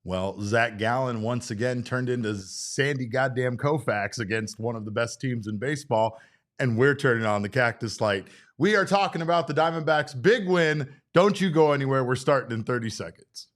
Well, Zac Gallen once again turned into Sandy goddamn Koufax against one of the best teams in baseball, and we're turning on the Cactus light. We are talking about the Diamondbacks' big win. Don't you go anywhere. We're starting in 30 seconds.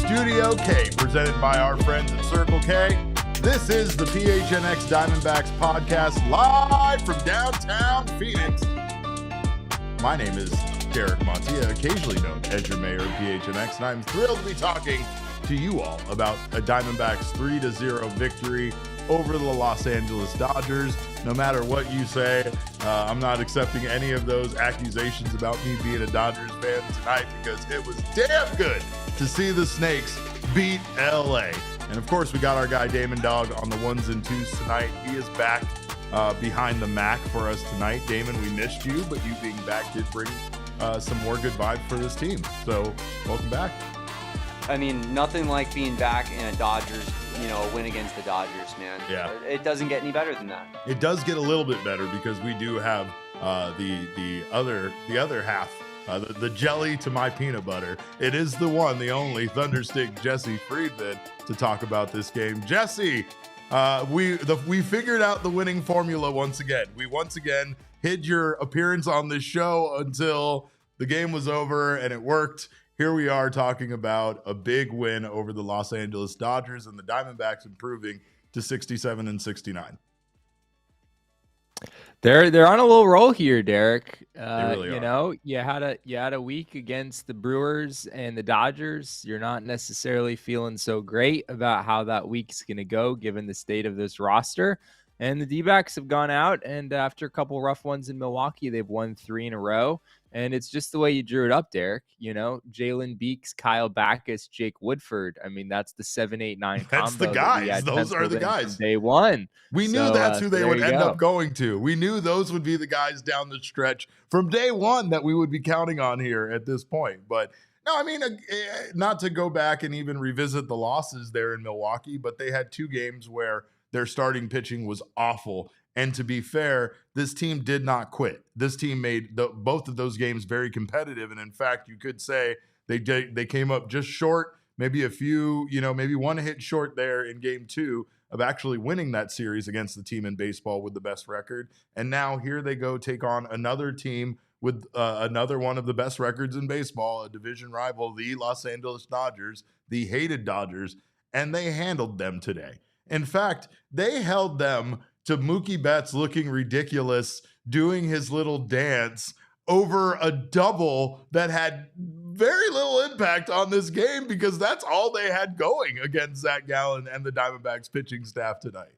Studio K, presented by our friends at Circle K. This is the PHNX Diamondbacks podcast, live from downtown Phoenix. My name is Derek Montilla, occasionally known as your mayor of PHNX, and I'm thrilled to be talking to you all about a Diamondbacks 3-0 victory over the Los Angeles Dodgers. No matter what you say, I'm not accepting any of those accusations about me being a Dodgers fan tonight, because it was damn good to see the Snakes beat LA. And of course, we got our guy Damon Dog on the ones and twos tonight. He is back behind the Mac for us tonight. Damon, we missed you, but you being back did bring some more good vibes for this team. So welcome back. I mean, nothing like being back in a Dodgers, a win against the Dodgers, man. Yeah. It doesn't get any better than that. It does get a little bit better because we do have the other half, the jelly to my peanut butter. It is the one, the only Thunderstick Jesse Friedman to talk about this game. Jesse, we figured out the winning formula once again. We once again hid your appearance on this show until the game was over, and it worked. Here we are talking about a big win over the Los Angeles Dodgers and the Diamondbacks improving to 67-69. They're on a little roll here, Derek. They really are. You had a week against the Brewers and the Dodgers. You're not necessarily feeling so great about how that week's going to go, given the state of this roster. And the Dbacks have gone out, and after a couple rough ones in Milwaukee, they've won 3 in a row. And it's just the way you drew it up, Derek. Jalen Beeks, Kyle Backus, Jake Woodford. I mean, that's the 7-8-9 combo. That's the guys. Those are the guys. Day one. We knew that's who they would end up going to. We knew those would be the guys down the stretch from day one that we would be counting on here at this point. But no, I mean, not to go back and even revisit the losses there in Milwaukee, but they had 2 games where their starting pitching was awful. And to be fair, this team did not quit. This team made both of those games very competitive. And in fact, you could say they came up just short, maybe a few, maybe one hit short there in game 2 of actually winning that series against the team in baseball with the best record. And now here they go take on another team with another one of the best records in baseball, a division rival, the Los Angeles Dodgers, the hated Dodgers, and they handled them today. In fact, they held them to Mookie Betts looking ridiculous, doing his little dance over a double that had very little impact on this game, because that's all they had going against Zac Gallen and the Diamondbacks pitching staff tonight.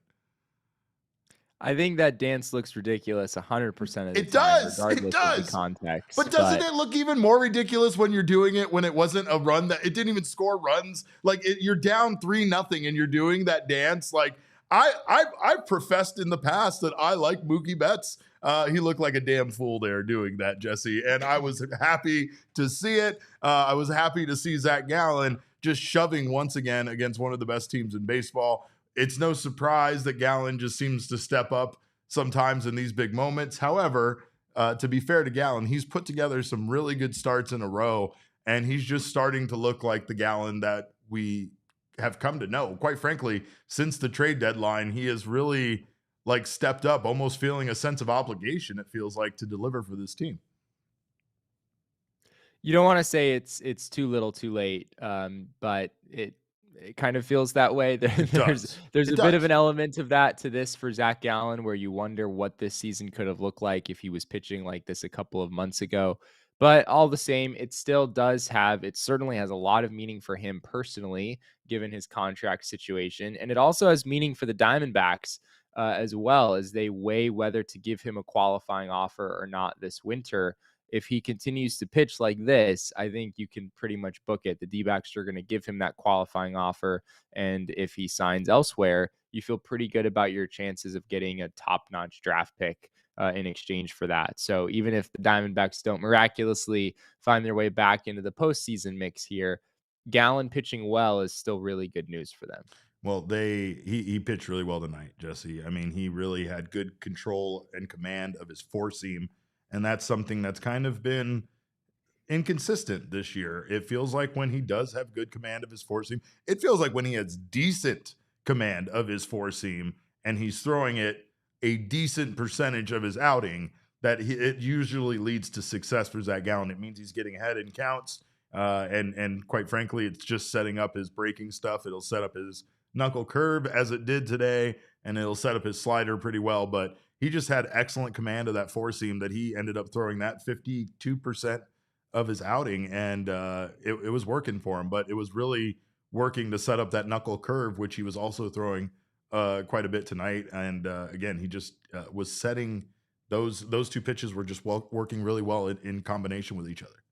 I think that dance looks ridiculous 100% of the time. It does. Regardless of the context. But doesn't it look even more ridiculous when you're doing it when it wasn't a run that it didn't even score runs? Like you're down 3-0 and you're doing that dance. Like I've professed in the past that I like Mookie Betts. He looked like a damn fool there doing that, Jesse. And I was happy to see it. I was happy to see Zac Gallen just shoving once again against one of the best teams in baseball. It's no surprise that Gallen just seems to step up sometimes in these big moments. However, to be fair to Gallen, he's put together some really good starts in a row, and he's just starting to look like the Gallen that we have come to know. Quite frankly, since the trade deadline, he has really stepped up, almost feeling a sense of obligation, it feels like, to deliver for this team. You don't want to say it's too little too late, but it kind of feels that way. There's a bit of an element of that to this for Zac Gallen, where you wonder what this season could have looked like if he was pitching like this a couple of months ago. But all the same, it certainly has a lot of meaning for him personally, given his contract situation. And it also has meaning for the Diamondbacks as well, as they weigh whether to give him a qualifying offer or not this winter. If he continues to pitch like this, I think you can pretty much book it. The D-backs are going to give him that qualifying offer. And if he signs elsewhere, you feel pretty good about your chances of getting a top-notch draft pick in exchange for that. So even if the Diamondbacks don't miraculously find their way back into the postseason mix here, Gallen pitching well is still really good news for them. Well, he pitched really well tonight, Jesse. I mean, he really had good control and command of his four seam, and that's something that's kind of been inconsistent this year. It feels like when he does have good command of his four seam, it feels like when he has decent command of his four seam and he's throwing it a decent percentage of his outing, that it usually leads to success for Zac Gallen. It means he's getting ahead in counts, and quite frankly, it's just setting up his breaking stuff. It'll set up his knuckle curve as it did today, and it'll set up his slider pretty well. But he just had excellent command of that four seam that he ended up throwing that 52% of his outing, and it was working for him. But it was really working to set up that knuckle curve, which he was also throwing quite a bit tonight. And again, he just was setting those two pitches were just working really well in combination with each other.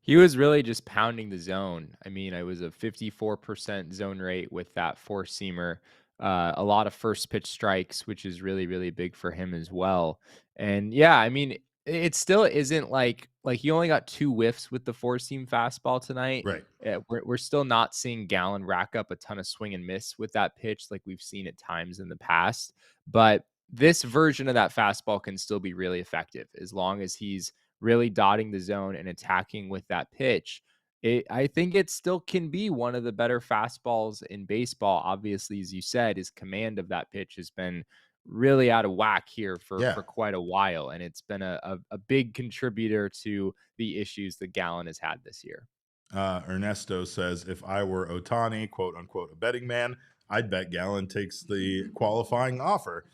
He was really just pounding the zone. I mean, I was a 54% zone rate with that four seamer. A lot of first pitch strikes, which is really, really big for him as well. And yeah, I mean, it still isn't like he only got 2 whiffs with the four seam fastball tonight. Right. We're still not seeing Gallen rack up a ton of swing and miss with that pitch like we've seen at times in the past. But this version of that fastball can still be really effective as long as he's really dotting the zone and attacking with that pitch. I think it still can be one of the better fastballs in baseball. Obviously, as you said, his command of that pitch has been really out of whack here for quite a while. And it's been a big contributor to the issues that Gallen has had this year. Ernesto says, if I were Ohtani, quote unquote, a betting man, I'd bet Gallen takes the qualifying offer.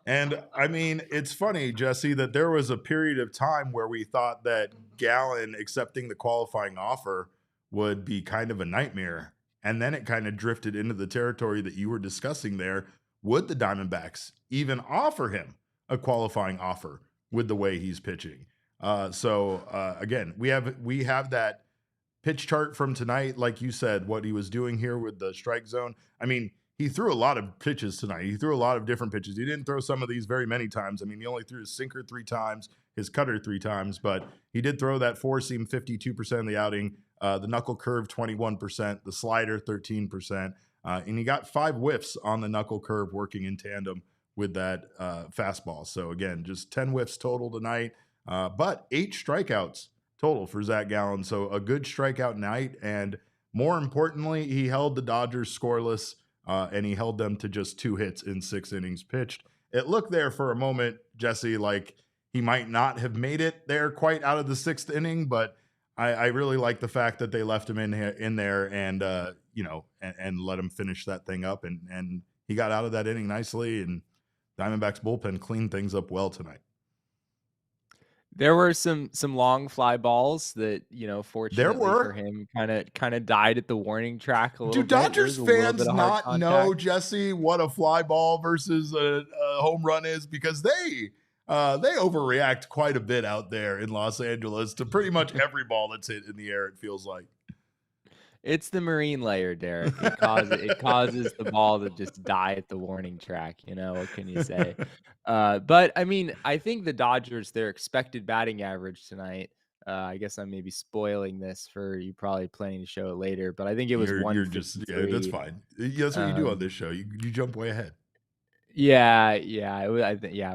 And I mean, it's funny, Jesse, that there was a period of time where we thought that Gallen accepting the qualifying offer would be kind of a nightmare. And then it kind of drifted into the territory that you were discussing there. Would the Diamondbacks even offer him a qualifying offer with the way he's pitching? Again, we have that pitch chart from tonight. Like you said, what he was doing here with the strike zone. I mean, he threw a lot of pitches tonight. He threw a lot of different pitches. He didn't throw some of these very many times. I mean, he only threw his sinker 3 times, his cutter 3 times, but he did throw that four seam 52% of the outing, the knuckle curve 21%, the slider 13%, and he got 5 whiffs on the knuckle curve working in tandem with that fastball. So again, just 10 whiffs total tonight, but 8 strikeouts total for Zac Gallen. So a good strikeout night, and more importantly, he held the Dodgers scoreless. And he held them to just 2 hits in 6 innings pitched. It looked there for a moment, Jesse, like he might not have made it there quite out of the 6th inning, but I really like the fact that they left him in there and and let him finish that thing up, and he got out of that inning nicely, and Diamondbacks bullpen cleaned things up well tonight. There were some long fly balls that, fortunately for him, kind of died at the warning track a little bit. Do Dodgers fans not know, Jesse, what a fly ball versus a home run is? Because they overreact quite a bit out there in Los Angeles to pretty much every ball that's hit in the air, it feels like. It's the marine layer, Derek. It causes the ball to just die at the warning track. What can you say? But I mean, I think the Dodgers, their expected batting average tonight, I guess I'm maybe spoiling this for you, probably planning to show it later, but I think it was 153. That's fine. That's what you do on this show. You jump way ahead. Yeah. It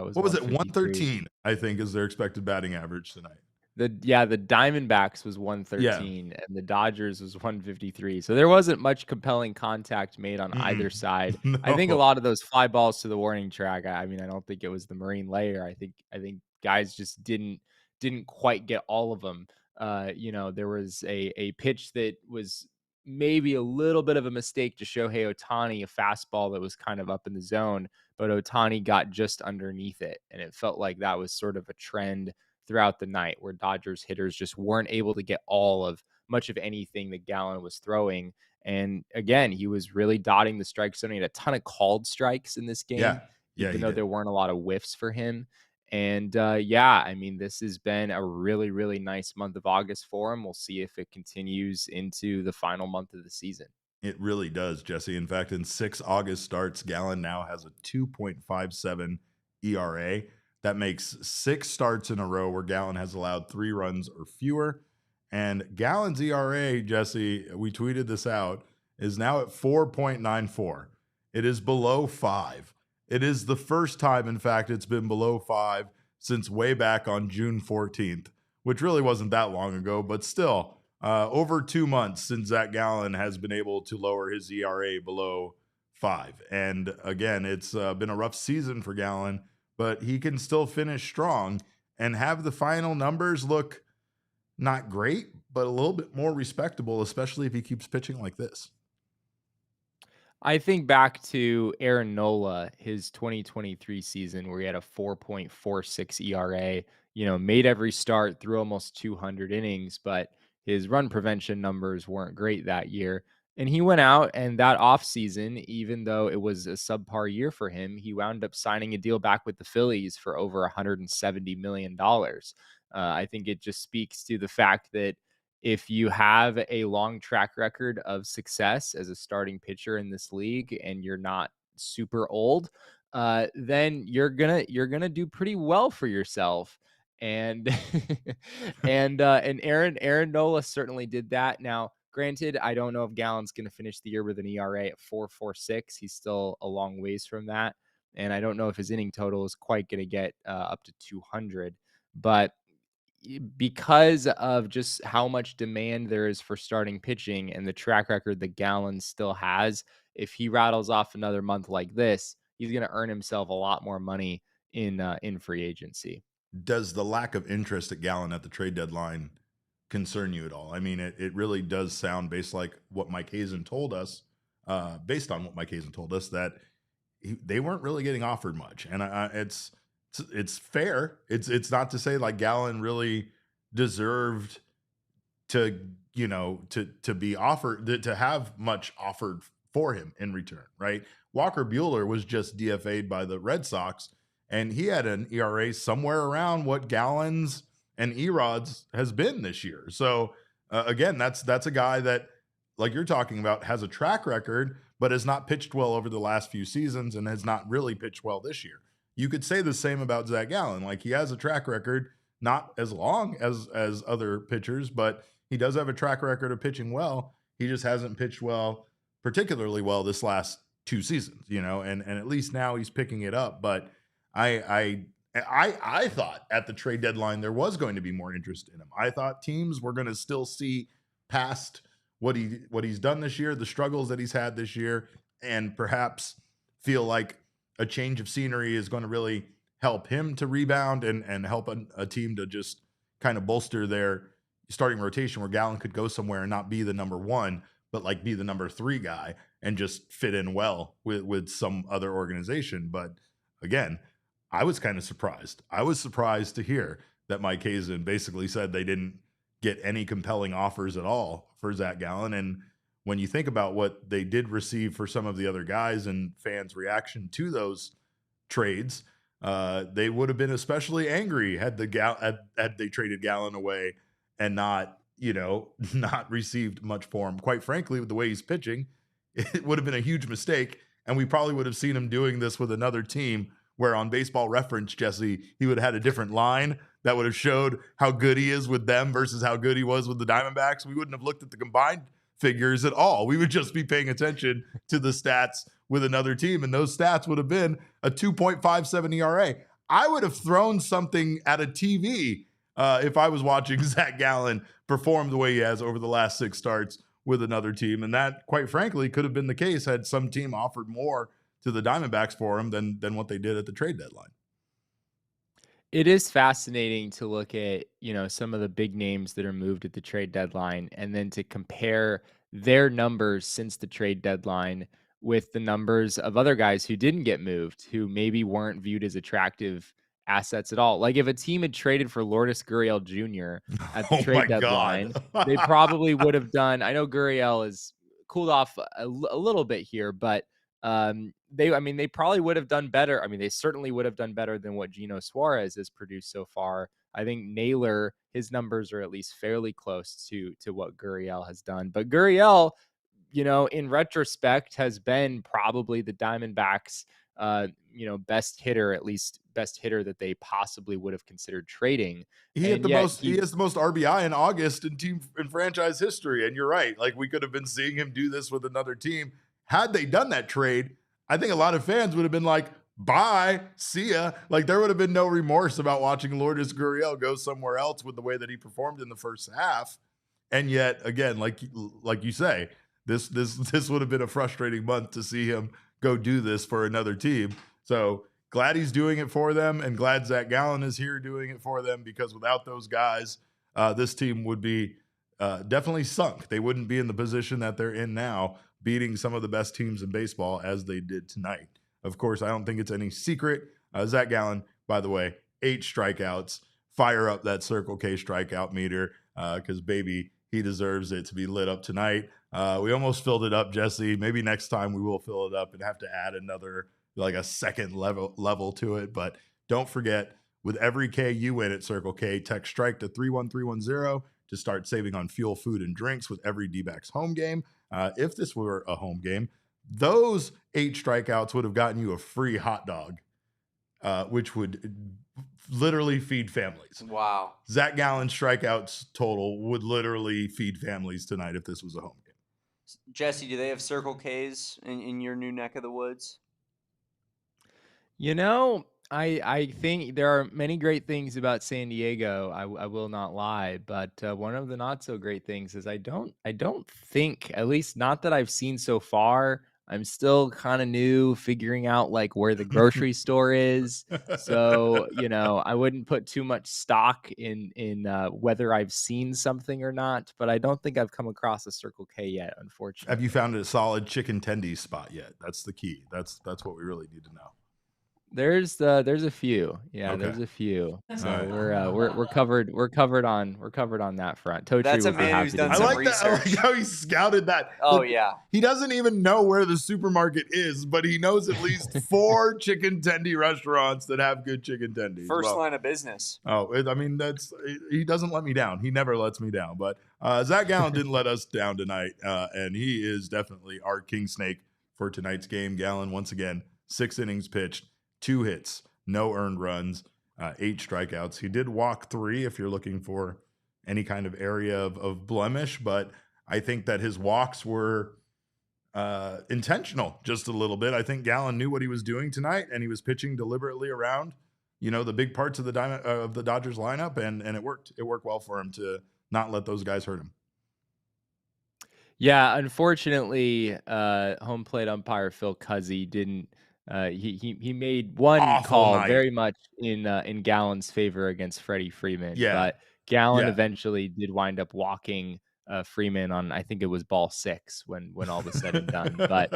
was. What was it? 113, I think, is their expected batting average tonight. The Diamondbacks was 113 and the Dodgers was 153. So there wasn't much compelling contact made on either side. No. I think a lot of those fly balls to the warning track, I mean, I don't think it was the marine layer. I think guys just didn't quite get all of them. There was a pitch that was maybe a little bit of a mistake to Shohei Ohtani, a fastball that was kind of up in the zone, but Ohtani got just underneath it. And it felt like that was sort of a trend throughout the night, where Dodgers hitters just weren't able to get much of anything that Gallen was throwing. And again, he was really dotting the strike zone. He had a ton of called strikes in this game, Yeah, even he though did. there weren't a lot of whiffs for him. And yeah, I mean, this has been a really, really nice month of August for him. We'll see if it continues into the final month of the season. It really does, Jesse. In fact, in 6 August starts, Gallen now has a 2.57 ERA. That makes 6 starts in a row where Gallen has allowed 3 runs or fewer. And Gallen's ERA, Jesse, we tweeted this out, is now at 4.94. It is below 5. It is the first time, in fact, it's been below 5 since way back on June 14th, which really wasn't that long ago, but still, over 2 months since Zac Gallen has been able to lower his ERA below 5. And again, it's been a rough season for Gallen, but he can still finish strong and have the final numbers look not great, but a little bit more respectable, especially if he keeps pitching like this. I think back to Aaron Nola, his 2023 season, where he had a 4.46 ERA, made every start, through almost 200 innings, but his run prevention numbers weren't great that year. And he went out, and that offseason, even though it was a subpar year for him, he wound up signing a deal back with the Phillies for over $170 million. I think it just speaks to the fact that if you have a long track record of success as a starting pitcher in this league and you're not super old, then you're gonna do pretty well for yourself. And and Aaron Nola certainly did that. Now, granted, I don't know if Gallen's gonna finish the year with an ERA at 4.46. He's still a long ways from that, and I don't know if his inning total is quite gonna get up to 200, but because of just how much demand there is for starting pitching and the track record that Gallen still has, if he rattles off another month like this, he's going to earn himself a lot more money in free agency. Does the lack of interest at Gallen at the trade deadline concern you at all? I mean, it really does sound based on what Mike Hazen told us, that they weren't really getting offered much, and it's fair. It's not to say like Gallen really deserved to to be offered, to have much offered for him in return, right? Walker Buehler was just DFA'd by the Red Sox, and he had an ERA somewhere around what Gallen's and Erod's has been this year. So again, that's a guy that, like you're talking about, has a track record, but has not pitched well over the last few seasons and has not really pitched well this year. You could say the same about Zac Gallen. Like, he has a track record, not as long as other pitchers, but he does have a track record of pitching well. He just hasn't pitched particularly well this last 2 seasons, and at least now he's picking it up. But I thought at the trade deadline there was going to be more interest in him. I thought teams were going to still see past what he's done this year, the struggles that he's had this year, and perhaps feel like a change of scenery is going to really help him to rebound and help a team to just kind of bolster their starting rotation, where Gallen could go somewhere and not be the number 1, but like be the number 3 guy and just fit in well with some other organization. But again, I was kind of surprised. I was surprised to hear that Mike Hazen basically said they didn't get any compelling offers at all for Zac Gallen. And when you think about what they did receive for some of the other guys and fans' reaction to those trades, they would have been especially angry had they traded Gallen away and not received much for him. Quite frankly, with the way he's pitching, it would have been a huge mistake, and we probably would have seen him doing this with another team, where on Baseball Reference, Jesse, he would have had a different line that would have showed how good he is with them versus how good he was with the Diamondbacks. We wouldn't have looked at the combined figures at all. We would just be paying attention to the stats with another team, and those stats would have been a 2.57 ERA. I would have thrown something at a TV if I was watching Zac Gallen perform the way he has over the last 6 starts with another team. And that, quite frankly, could have been the case had some team offered more to the Diamondbacks for him than what they did at the trade deadline. It is fascinating to look at, some of the big names that are moved at the trade deadline, and then to compare their numbers since the trade deadline with the numbers of other guys who didn't get moved, who maybe weren't viewed as attractive assets at all. Like if a team had traded for Lourdes Gurriel Jr. at the Oh my trade deadline, God. they probably would have done. I know Gurriel is cooled off a little bit here, but they probably would have done better. I mean, they certainly would have done better than what Gino Suarez has produced so far. I think Naylor, his numbers are at least fairly close to what Gurriel has done. But Gurriel, in retrospect, has been probably the Diamondbacks, best hitter, at least best hitter that they possibly would have considered trading. He has the most RBI in August in franchise history. And you're right. Like we could have been seeing him do this with another team. Had they done that trade, I think a lot of fans would have been like, bye, see ya. Like there would have been no remorse about watching Lourdes Gurriel go somewhere else with the way that he performed in the first half. And yet, again, like you say, this would have been a frustrating month to see him go do this for another team. So glad he's doing it for them, and glad Zac Gallen is here doing it for them, because without those guys, this team would be definitely sunk. They wouldn't be in the position that they're in now, beating some of the best teams in baseball as they did tonight. Of course, I don't think it's any secret. Zac Gallen, by the way, 8 strikeouts. Fire up that Circle K strikeout meter, because baby, he deserves it to be lit up tonight. We almost filled it up, Jesse. Maybe next time we will fill it up and have to add another, like a second level to it. But don't forget, with every K you win at Circle K, text strike to 31310 to start saving on fuel, food, and drinks with every D-backs home game. If this were a home game, those 8 strikeouts would have gotten you a free hot dog, which would literally feed families. Wow. Zac Gallen's strikeouts total would literally feed families tonight if this was a home game. Jesse, do they have Circle Ks in your new neck of the woods? I think there are many great things about San Diego. I will not lie, but one of the not so great things is I don't think, at least not that I've seen so far. I'm still kind of new, figuring out like where the grocery store is. So I wouldn't put too much stock in whether I've seen something or not. But I don't think I've come across a Circle K yet, unfortunately. Have you found a solid chicken tendies spot yet? That's the key. That's what we really need to know. There's a few. Yeah, Okay. There's a few. So All right. we're covered on that front. Totri, That's a man who's done some research. I like how he scouted that. Oh, Look, yeah. He doesn't even know where the supermarket is, but he knows at least 4 chicken tendy restaurants that have good chicken tendies. First line of business. He doesn't let me down. He never lets me down. But Zac Gallen didn't let us down tonight, and he is definitely our king snake for tonight's game. Gallen, once again, 6 innings pitched, 2 hits, no earned runs, 8 strikeouts. He did walk 3 if you're looking for any kind of area of blemish, but I think that his walks were intentional just a little bit. I think Gallen knew what he was doing tonight, and he was pitching deliberately around, the big parts of the Dodgers lineup, and it worked. It worked well for him to not let those guys hurt him. Yeah, unfortunately, home plate umpire Phil Cuzzy didn't. He made one Awful call night. very much in Gallen's favor against Freddie Freeman. Yeah. But Gallen eventually did wind up walking Freeman on, I think it was ball 6 when all was said and done. But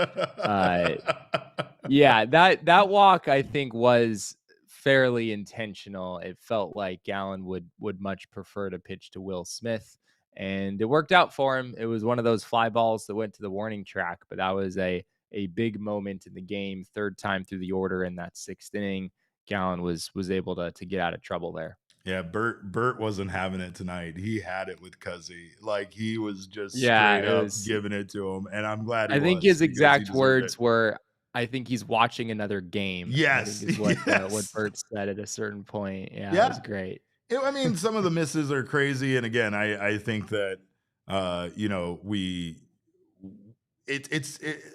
that walk I think was fairly intentional. It felt like Gallen would much prefer to pitch to Will Smith, and it worked out for him. It was one of those fly balls that went to the warning track, but that was a big moment in the game. 3rd time through the order in that 6th inning, Gallen was able to get out of trouble there. Yeah, Bert wasn't having it tonight. He had it with Cuzzy. Like he was just straight up giving it to him, and I'm glad. I think his exact words were, "I think he's watching another game." Yes, I think is what Bert said at a certain point. Yeah, it was great. Some of the misses are crazy, and again, I think that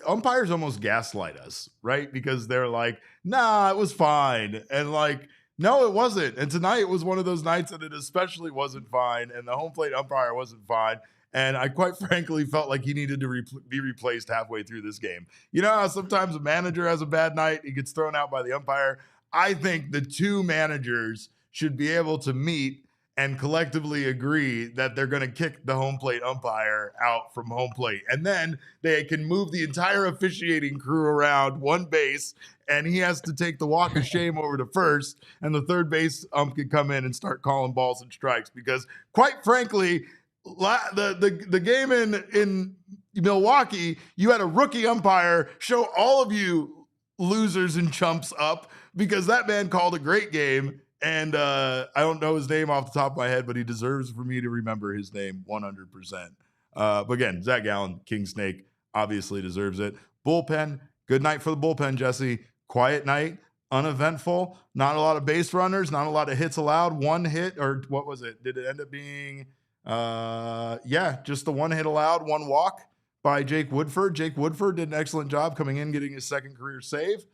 umpires almost gaslight us, right? Because they're like, nah, it was fine. And like, no, it wasn't. And tonight it was one of those nights that it especially wasn't fine. And the home plate umpire wasn't fine. And I quite frankly felt like he needed to be replaced halfway through this game. You know how sometimes a manager has a bad night, he gets thrown out by the umpire? I think the 2 managers should be able to meet and collectively agree that they're going to kick the home plate umpire out from home plate. And then they can move the entire officiating crew around one base, and he has to take the walk of shame over to first, and the third base ump can come in and start calling balls and strikes. Because quite frankly, the game in Milwaukee, you had a rookie umpire show all of you losers and chumps up because that man called a great game. And I don't know his name off the top of my head, but he deserves for me to remember his name 100%. But again, Zac Gallen, King Snake, obviously deserves it. Bullpen, good night for the bullpen, Jesse. Quiet night, uneventful, not a lot of base runners, not a lot of hits allowed. One hit, or what was it? Did it end up being, just the one hit allowed, one walk by Jake Woodford. Jake Woodford did an excellent job coming in, getting his second career save.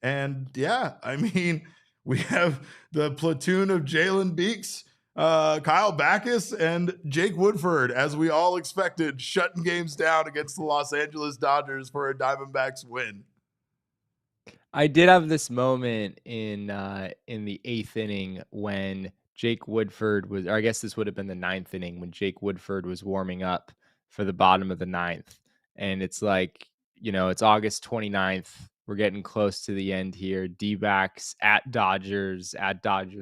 And yeah, I mean, we have the platoon of Jalen Beeks, Kyle Backus, and Jake Woodford, as we all expected, shutting games down against the Los Angeles Dodgers for a Diamondbacks win. I did have this moment in the 8th inning when Jake Woodford was, or I guess this would have been the 9th inning when Jake Woodford was warming up for the bottom of the 9th. And it's like, it's August 29th. We're getting close to the end here. Dbacks at Dodger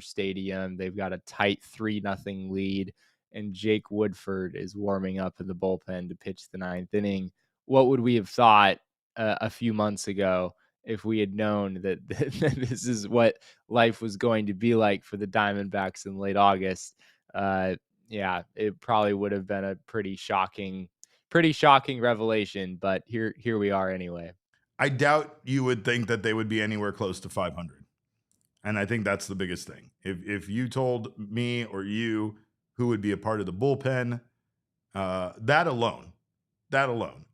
Stadium. They've got a tight 3-0 lead, and Jake Woodford is warming up in the bullpen to pitch the 9th inning. What would we have thought a few months ago if we had known that this is what life was going to be like for the Diamondbacks in late August? It probably would have been a pretty shocking revelation, but here we are anyway. I doubt you would think that they would be anywhere close to 500. And I think that's the biggest thing. If you told me or you who would be a part of the bullpen, that alone,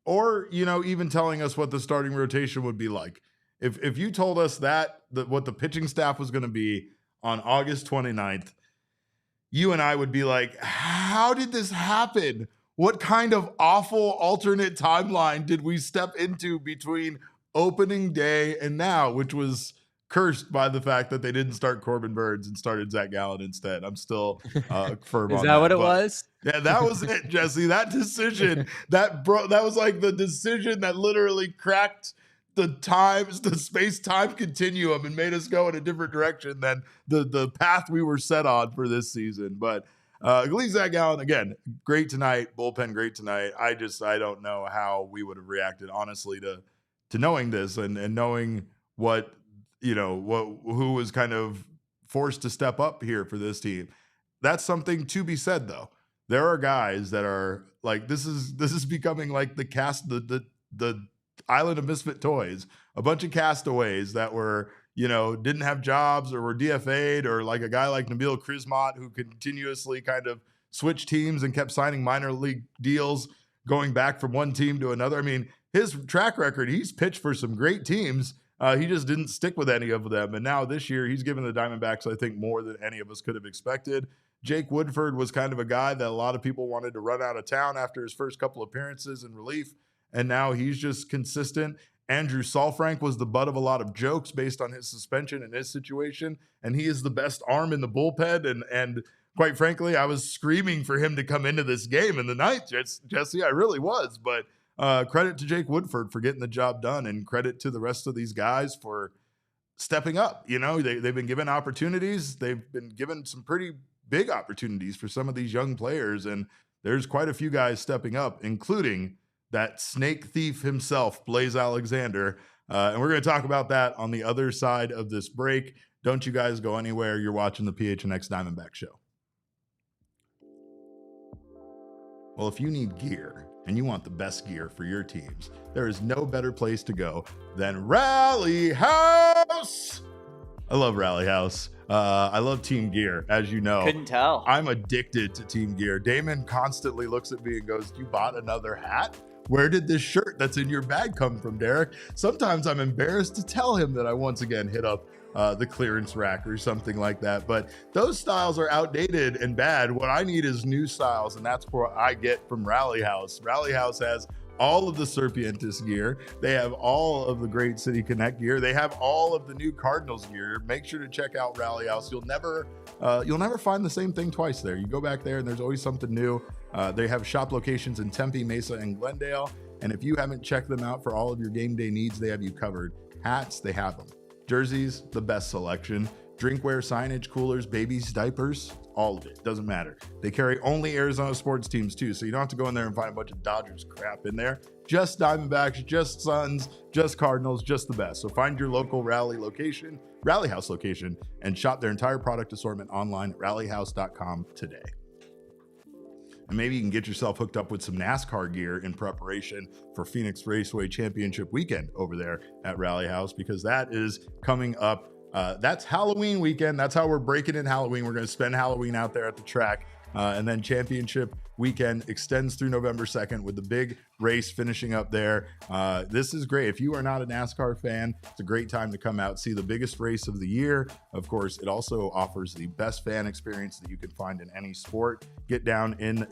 or, even telling us what the starting rotation would be like. If you told us that what the pitching staff was going to be on August 29th, you and I would be like, how did this happen? What kind of awful alternate timeline did we step into between opening day and now, which was cursed by the fact that they didn't start Corbin Burns and started Zac Gallen instead? I'm still firm on that. Is that what it was? Yeah, that was it, Jesse. That decision, that was like the decision that literally cracked the space-time continuum and made us go in a different direction than the path we were set on for this season. But at least Zac Gallen, again, great tonight. Bullpen, great tonight. I don't know how we would have reacted, honestly, to knowing this and knowing what, who was kind of forced to step up here for this team. That's something to be said, though. There are guys that are like, this is becoming like the Island of Misfit Toys, a bunch of castaways that were, didn't have jobs or were DFA'd, or like a guy like Nabil Krismat who continuously kind of switched teams and kept signing minor league deals, going back from one team to another. I mean, his track record, he's pitched for some great teams. He just didn't stick with any of them. And now this year, he's given the Diamondbacks, I think, more than any of us could have expected. Jake Woodford was kind of a guy that a lot of people wanted to run out of town after his first couple appearances in relief. And now he's just consistent. Andrew Saalfrank was the butt of a lot of jokes based on his suspension and his situation. And he is the best arm in the bullpen. And quite frankly, I was screaming for him to come into this game in the ninth, Jesse. I really was. But credit to Jake Woodford for getting the job done, and credit to the rest of these guys for stepping up. They've been given opportunities. They've been given some pretty big opportunities for some of these young players. And there's quite a few guys stepping up, including that snake thief himself, Blaze Alexander. And we're going to talk about that on the other side of this break. Don't you guys go anywhere. You're watching the PHNX Diamondback Show. Well, if you need gear and you want the best gear for your teams, there is no better place to go than Rally House. I love Rally House. I love Team Gear, as you know. Couldn't tell. I'm addicted to Team Gear. Damon constantly looks at me and goes, "You bought another hat? Where did this shirt that's in your bag come from, Derek?" Sometimes I'm embarrassed to tell him that I once again hit up the clearance rack or something like that. But those styles are outdated and bad. What I need is new styles, and that's what I get from Rally House. Rally House has all of the Serpientes gear. They have all of the Great City Connect gear. They have all of the new Cardinals gear. Make sure to check out Rally House. You'll never find the same thing twice there. You go back there and there's always something new. They have shop locations in Tempe, Mesa, and Glendale. And if you haven't checked them out for all of your game day needs, they have you covered. Hats, they have them. Jerseys, the best selection. Drinkware, signage, coolers, babies, diapers, all of it. Doesn't matter. They carry only Arizona sports teams too, so you don't have to go in there and find a bunch of Dodgers crap in there. Just Diamondbacks, just Suns, just Cardinals, just the best. So find your local Rally House location, and shop their entire product assortment online at rallyhouse.com today. And maybe you can get yourself hooked up with some NASCAR gear in preparation for Phoenix Raceway Championship weekend over there at Rally House, because that is coming up. That's Halloween weekend. That's how we're breaking in Halloween. We're going to spend Halloween out there at the track. And then championship weekend extends through November 2nd with the big race finishing up there. This is great. If you are not a NASCAR fan, it's a great time to come out, see the biggest race of the year. Of course, it also offers the best fan experience that you can find in any sport. Get down in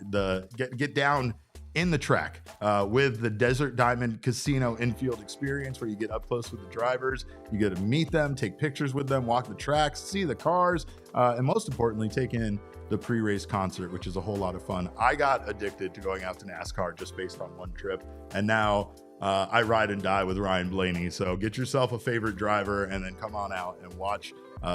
the track with the Desert Diamond Casino infield experience, where you get up close with the drivers. You get to meet them, take pictures with them, walk the tracks, see the cars, and most importantly, take in the pre-race concert, which is a whole lot of fun. I got addicted to going out to NASCAR just based on one trip, and now I ride and die with Ryan Blaney. So get yourself a favorite driver and then come on out and watch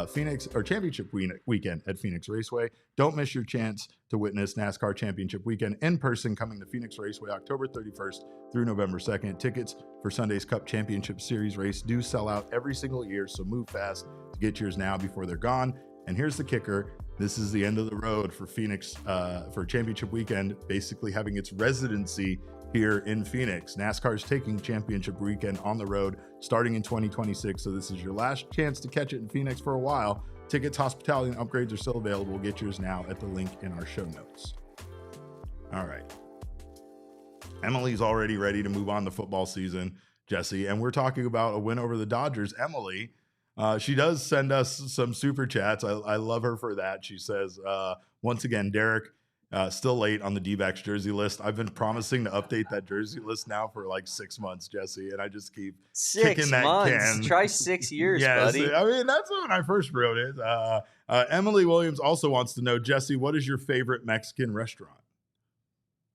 Phoenix or Championship weekend at Phoenix Raceway. Don't miss your chance to witness NASCAR Championship weekend in person, coming to Phoenix Raceway October 31st through November 2nd. Tickets for Sunday's Cup Championship Series race do sell out every single year, so move fast to get yours now before they're gone. And here's the kicker. This is the end of the road for Phoenix for Championship weekend, basically having its residency here in Phoenix. NASCAR is taking Championship weekend on the road starting in 2026. So this is your last chance to catch it in Phoenix for a while. Tickets, hospitality, and upgrades are still available. Get yours now at the link in our show notes. All right. Emily's already ready to move on to football season, Jesse, and we're talking about a win over the Dodgers. Emily, she does send us some super chats. I love her for that. She says, once again, Derek, still late on the Dbacks jersey list. I've been promising to update that jersey list now for like 6 months, Jesse, and I just keep kicking that can. Try 6 years, buddy. I mean, that's when I first wrote it. Emily Williams also wants to know, Jesse, what is your favorite Mexican restaurant?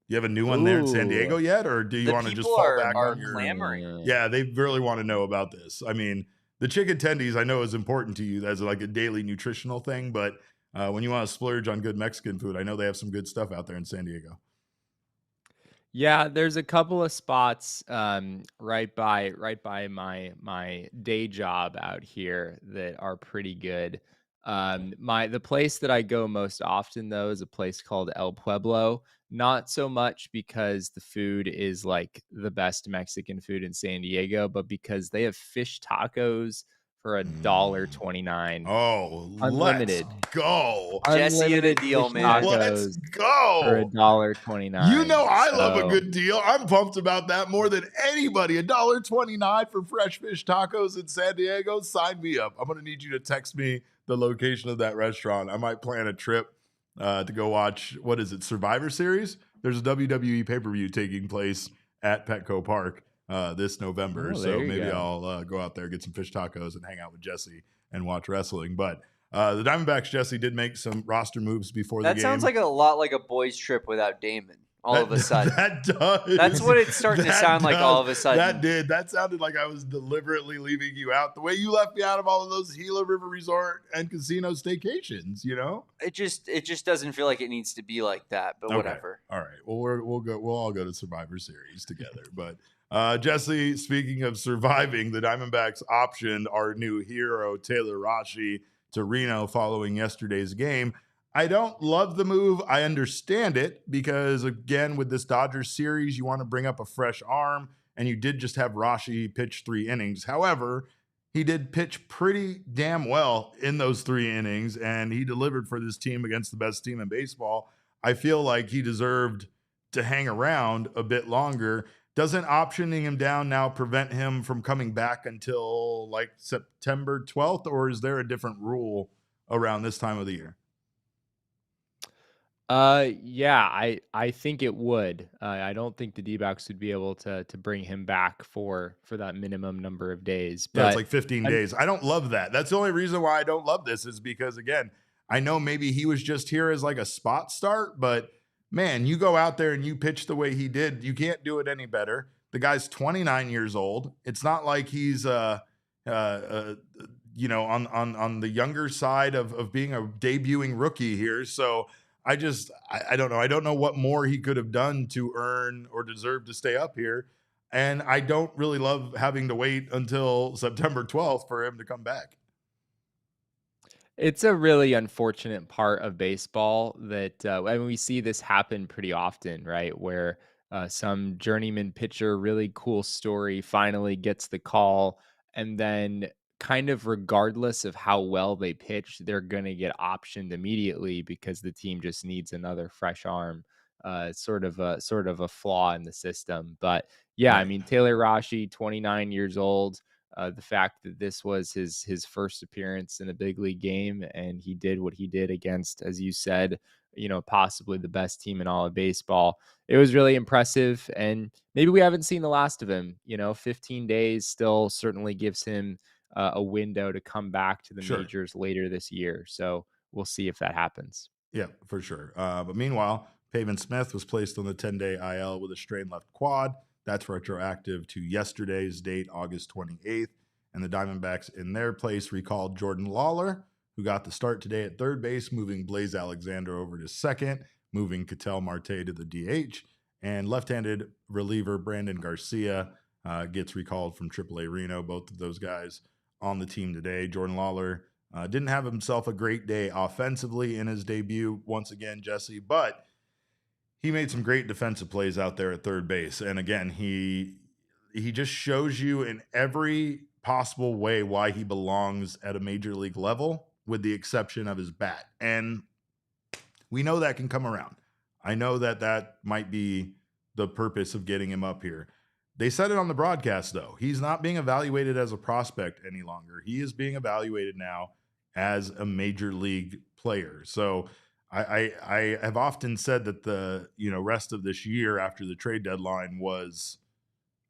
Do you have a new one there in San Diego yet, or do you want to just fall back on your... clamoring. Yeah, they really want to know about this. I mean, the chicken tendies I know is important to you as like a daily nutritional thing, but when you want to splurge on good Mexican food, I know they have some good stuff out there in San Diego. Yeah, there's a couple of spots right by my day job out here that are pretty good. The place that I go most often though is a place called El Pueblo. Not so much because the food is like the best Mexican food in San Diego, but because they have fish tacos for $1.29. Oh, unlimited. Let's go. Jesse in a deal, man. Let's go. For $1.29. You know I love a good deal. I'm pumped about that more than anybody. $1.29 for fresh fish tacos in San Diego. Sign me up. I'm going to need you to text me the location of that restaurant. I might plan a trip to go watch, what is it, Survivor Series? There's a WWE pay-per-view taking place at Petco Park this November. So maybe I'll go out there, get some fish tacos, and hang out with Jesse and watch wrestling. But the Diamondbacks, Jesse, did make some roster moves before the game. That sounds like a lot like a boys' trip without Damon. All of a sudden. That does. That's what it's starting to sound like all of a sudden. That did. That sounded like I was deliberately leaving you out. The way you left me out of all of those Gila River Resort and Casino staycations, you know? It just doesn't feel like it needs to be like that, but whatever. All right. Well, we'll all go to Survivor Series together. But Jesse, speaking of surviving, the Diamondbacks optioned our new hero, Taylor Rashi, to Reno following yesterday's game. I don't love the move. I understand it because, again, with this Dodgers series, you want to bring up a fresh arm, and you did just have Rashi pitch 3 innings. However, he did pitch pretty damn well in those 3 innings, and he delivered for this team against the best team in baseball. I feel like he deserved to hang around a bit longer. Doesn't optioning him down now prevent him from coming back until like September 12th, or is there a different rule around this time of the year? Yeah, I think it would. I don't think the D-backs would be able to bring him back for that minimum number of days. Yeah, it's But like 15 days. I don't love that. That's the only reason why I don't love this is because, again, I know maybe he was just here as like a spot start, but man, you go out there and you pitch the way he did, you can't do it any better. The guy's 29 years old. It's not like he's on the younger side of being a debuting rookie here. So I don't know. I don't know what more he could have done to earn or deserve to stay up here. And I don't really love having to wait until September 12th for him to come back. it's a really unfortunate part of baseball that I mean, we see this happen pretty often, right? Where some journeyman pitcher, really cool story, finally gets the call, and then kind of regardless of how well they pitch, they're going to get optioned immediately because the team just needs another fresh arm. It's sort of a flaw in the system, but yeah, I Right. mean Taylor Rashi, 29 years old. The fact that this was his first appearance in a big league game, and he did what he did against, as you said, possibly the best team in all of baseball. It was really impressive, and maybe we haven't seen the last of him. 15 days still certainly gives him a window to come back to the Sure. majors later this year. So we'll see if that happens. Yeah, for sure. But meanwhile, Pavin Smith was placed on the 10-day IL with a strained left quad. That's retroactive to yesterday's date, August 28th. And the Diamondbacks, in their place, recalled Jordan Lawlar, who got the start today at third base, moving Blaze Alexander over to second, moving Ketel Marte to the DH. And left-handed reliever Brandon Garcia gets recalled from AAA Reno. Both of those guys on the team today. Jordan Lawlar didn't have himself a great day offensively in his debut, once again, Jesse, but he made some great defensive plays out there at third base. And again, he just shows you in every possible way why he belongs at a major league level, with the exception of his bat. And we know that can come around. I know that might be the purpose of getting him up here. They said it on the broadcast, though. He's not being evaluated as a prospect any longer. He is being evaluated now as a major league player. So I have often said that the rest of this year after the trade deadline was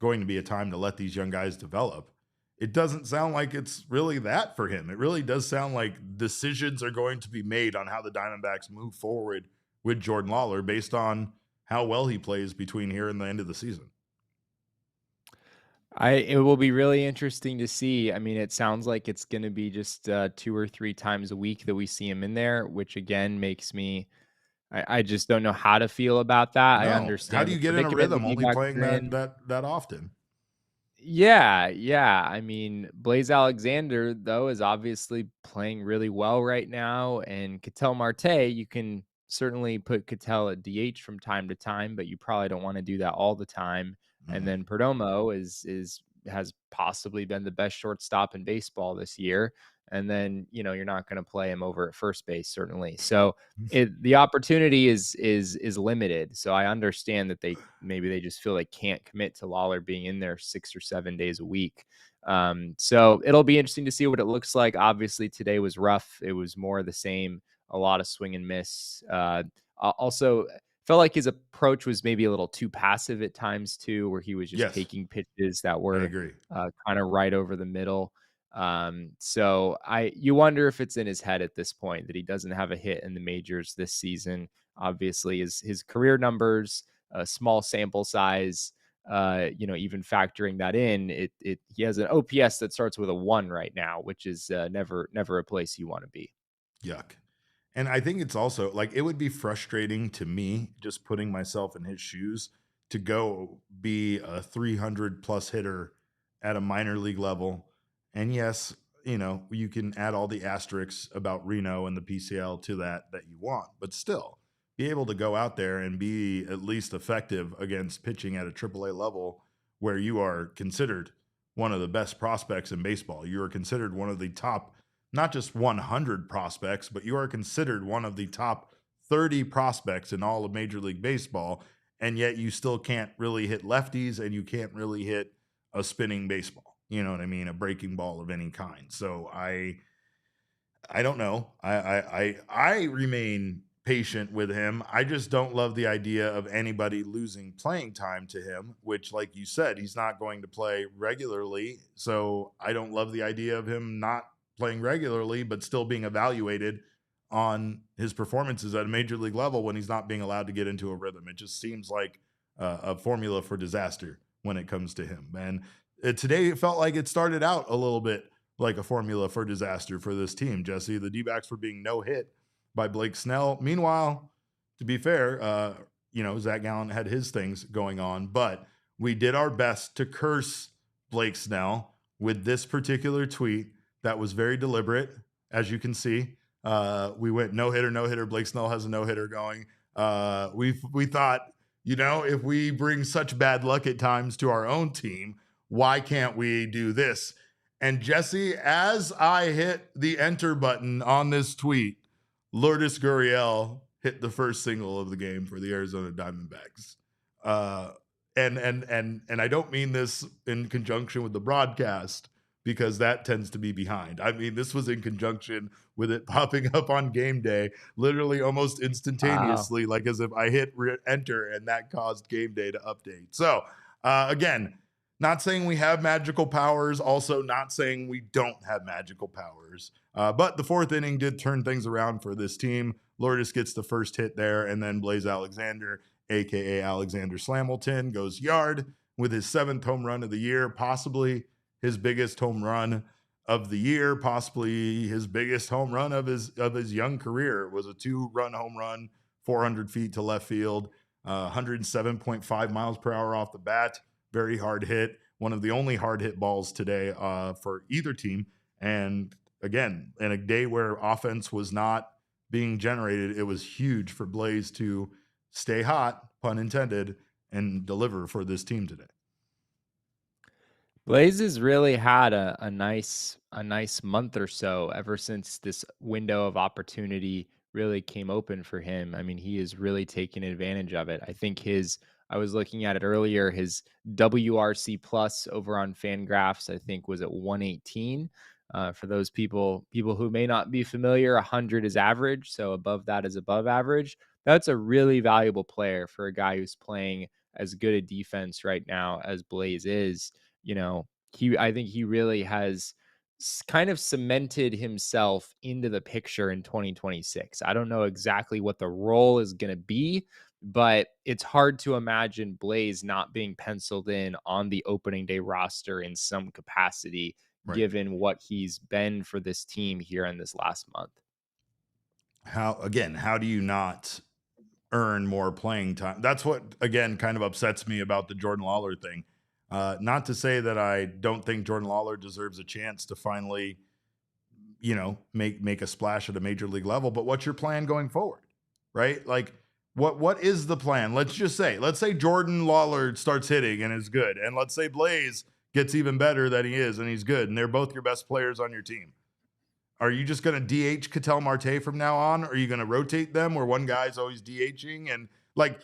going to be a time to let these young guys develop. It doesn't sound like it's really that for him. It really does sound like decisions are going to be made on how the Diamondbacks move forward with Jordan Lawlar based on how well he plays between here and the end of the season. It will be really interesting to see. I mean, it sounds like it's going to be just 2 or 3 times a week that we see him in there, which again makes me. I just don't know how to feel about that. I No, how understand do the you get in a predicament the rhythm only D-backs playing are in. that often? Yeah, yeah. I mean, Blaze Alexander, though, is obviously playing really well right now. And Ketel Marte, you can certainly put Ketel at DH from time to time, but you probably don't want to do that all the time. And Mhm. then Perdomo has possibly been the best shortstop in baseball this year. And then, you're not going to play him over at first base, certainly. So the opportunity is limited. So I understand that they just feel they can't commit to Lawlar being in there 6 or 7 days a week. So it'll be interesting to see what it looks like. Obviously, today was rough. It was more of the same, a lot of swing and miss. Also, felt like his approach was maybe a little too passive at times too, where he was just Yes, taking pitches that I were agree. kind of right over the middle. So you wonder if it's in his head at this point that he doesn't have a hit in the majors this season. Obviously, his career numbers, a small sample size, even factoring that in, he has an OPS that starts with a 1 right now, which is never a place you want to be. Yuck. And I think it's also like it would be frustrating to me just putting myself in his shoes to go be a 300 plus hitter at a minor league level. And yes, you can add all the asterisks about Reno and the PCL to that you want, but still be able to go out there and be at least effective against pitching at a AAA level where you are considered one of the best prospects in baseball. You are considered one of the top not just 100 prospects, but you are considered one of the top 30 prospects in all of Major League Baseball, and yet you still can't really hit lefties and you can't really hit a spinning baseball. You know what I mean? A breaking ball of any kind. So I don't know. I remain patient with him. I just don't love the idea of anybody losing playing time to him, which, like you said, he's not going to play regularly. So I don't love the idea of him not playing regularly, but still being evaluated on his performances at a major league level when he's not being allowed to get into a rhythm. It just seems like a formula for disaster when it comes to him. And today it felt like it started out a little bit like a formula for disaster for this team, Jesse. The D-backs were being no hit by Blake Snell. Meanwhile, to be fair, Zac Gallen had his things going on, but we did our best to curse Blake Snell with this particular tweet that was very deliberate, as you can see. We went no hitter. Blake Snell has a no hitter going. We thought, if we bring such bad luck at times to our own team, why can't we do this? And Jesse, as I hit the enter button on this tweet, Lourdes Gurriel hit the first single of the game for the Arizona Diamondbacks. And I don't mean this in conjunction with the broadcast, because that tends to be behind. I mean, this was in conjunction with it popping up on game day, literally almost instantaneously, like as if I hit enter and that caused game day to update. So again, not saying we have magical powers, also not saying we don't have magical powers. But the fourth inning did turn things around for this team. Lourdes gets the first hit there, and then Blaze Alexander, a.k.a. Alexander Slamilton, goes yard with his 7th home run of the year, possibly his biggest home run of the year, possibly his biggest home run of his young career. It was a 2-run home run, 400 feet to left field, 107.5 miles per hour off the bat. Very hard hit. One of the only hard hit balls today for either team. And again, in a day where offense was not being generated, it was huge for Blaze to stay hot, pun intended, and deliver for this team today. Blaze has really had a nice month or so ever since this window of opportunity really came open for him. I mean, he is really taking advantage of it. I think I was looking at it earlier, his WRC plus over on Fangraphs, I think was at 118. For those people who may not be familiar, 100 is average. So above that is above average. That's a really valuable player for a guy who's playing as good a defense right now as Blaze is. I think he really has kind of cemented himself into the picture in 2026. I don't know exactly what the role is going to be, but it's hard to imagine Blaze not being penciled in on the opening day roster in some capacity, right, given what he's been for this team here in this last month. How do you not earn more playing time? That's what, again, kind of upsets me about the Jordan Lawlar thing. Not to say that I don't think Jordan Lawlar deserves a chance to finally, make a splash at a major league level, but what's your plan going forward, right? Like, what is the plan? Let's say Jordan Lawlar starts hitting and is good, and let's say Blaze gets even better than he is and he's good, and they're both your best players on your team. Are you just going to DH Ketel Marte from now on? Or are you going to rotate them where one guy's always DHing? And like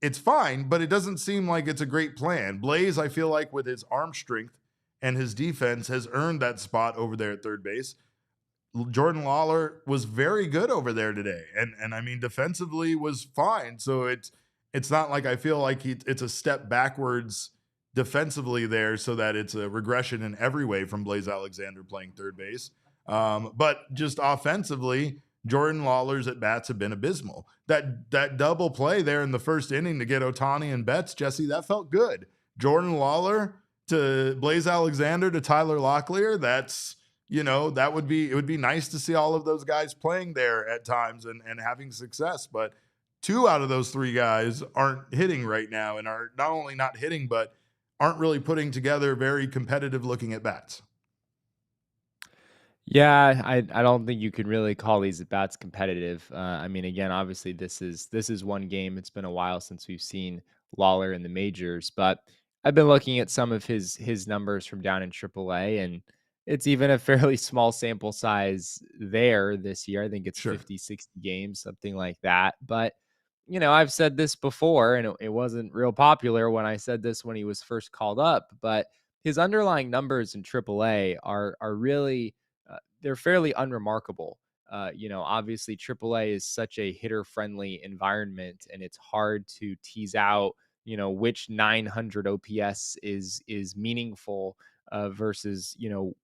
it's fine, but it doesn't seem like it's a great plan. Blaze, I feel like with his arm strength and his defense, has earned that spot over there at third base. Jordan Lawlar was very good over there today. And I mean, defensively was fine. So it's not like I feel like it's a step backwards defensively there, so that it's a regression in every way from Blaze Alexander playing third base. But just offensively, Jordan Lawlar's at bats have been abysmal. That double play there in the first inning to get Ohtani and Betts, Jesse, that felt good. Jordan Lawlar to Blaze Alexander to Tyler Locklear, that's, it would be nice to see all of those guys playing there at times and having success. But 2 out of those 3 guys aren't hitting right now, and are not only not hitting, but aren't really putting together very competitive looking at bats. Yeah, I don't think you can really call these at bats competitive. I mean, again, obviously this is one game. It's been a while since we've seen Lawlar in the majors, but I've been looking at some of his numbers from down in AAA, and it's even a fairly small sample size there this year. I think it's 50, 60 games, something like that. But I've said this before, and it wasn't real popular when I said this when he was first called up, but his underlying numbers in AAA are really they're fairly unremarkable. Obviously AAA is such a hitter-friendly environment, and it's hard to tease out, which 900 OPS is meaningful versus,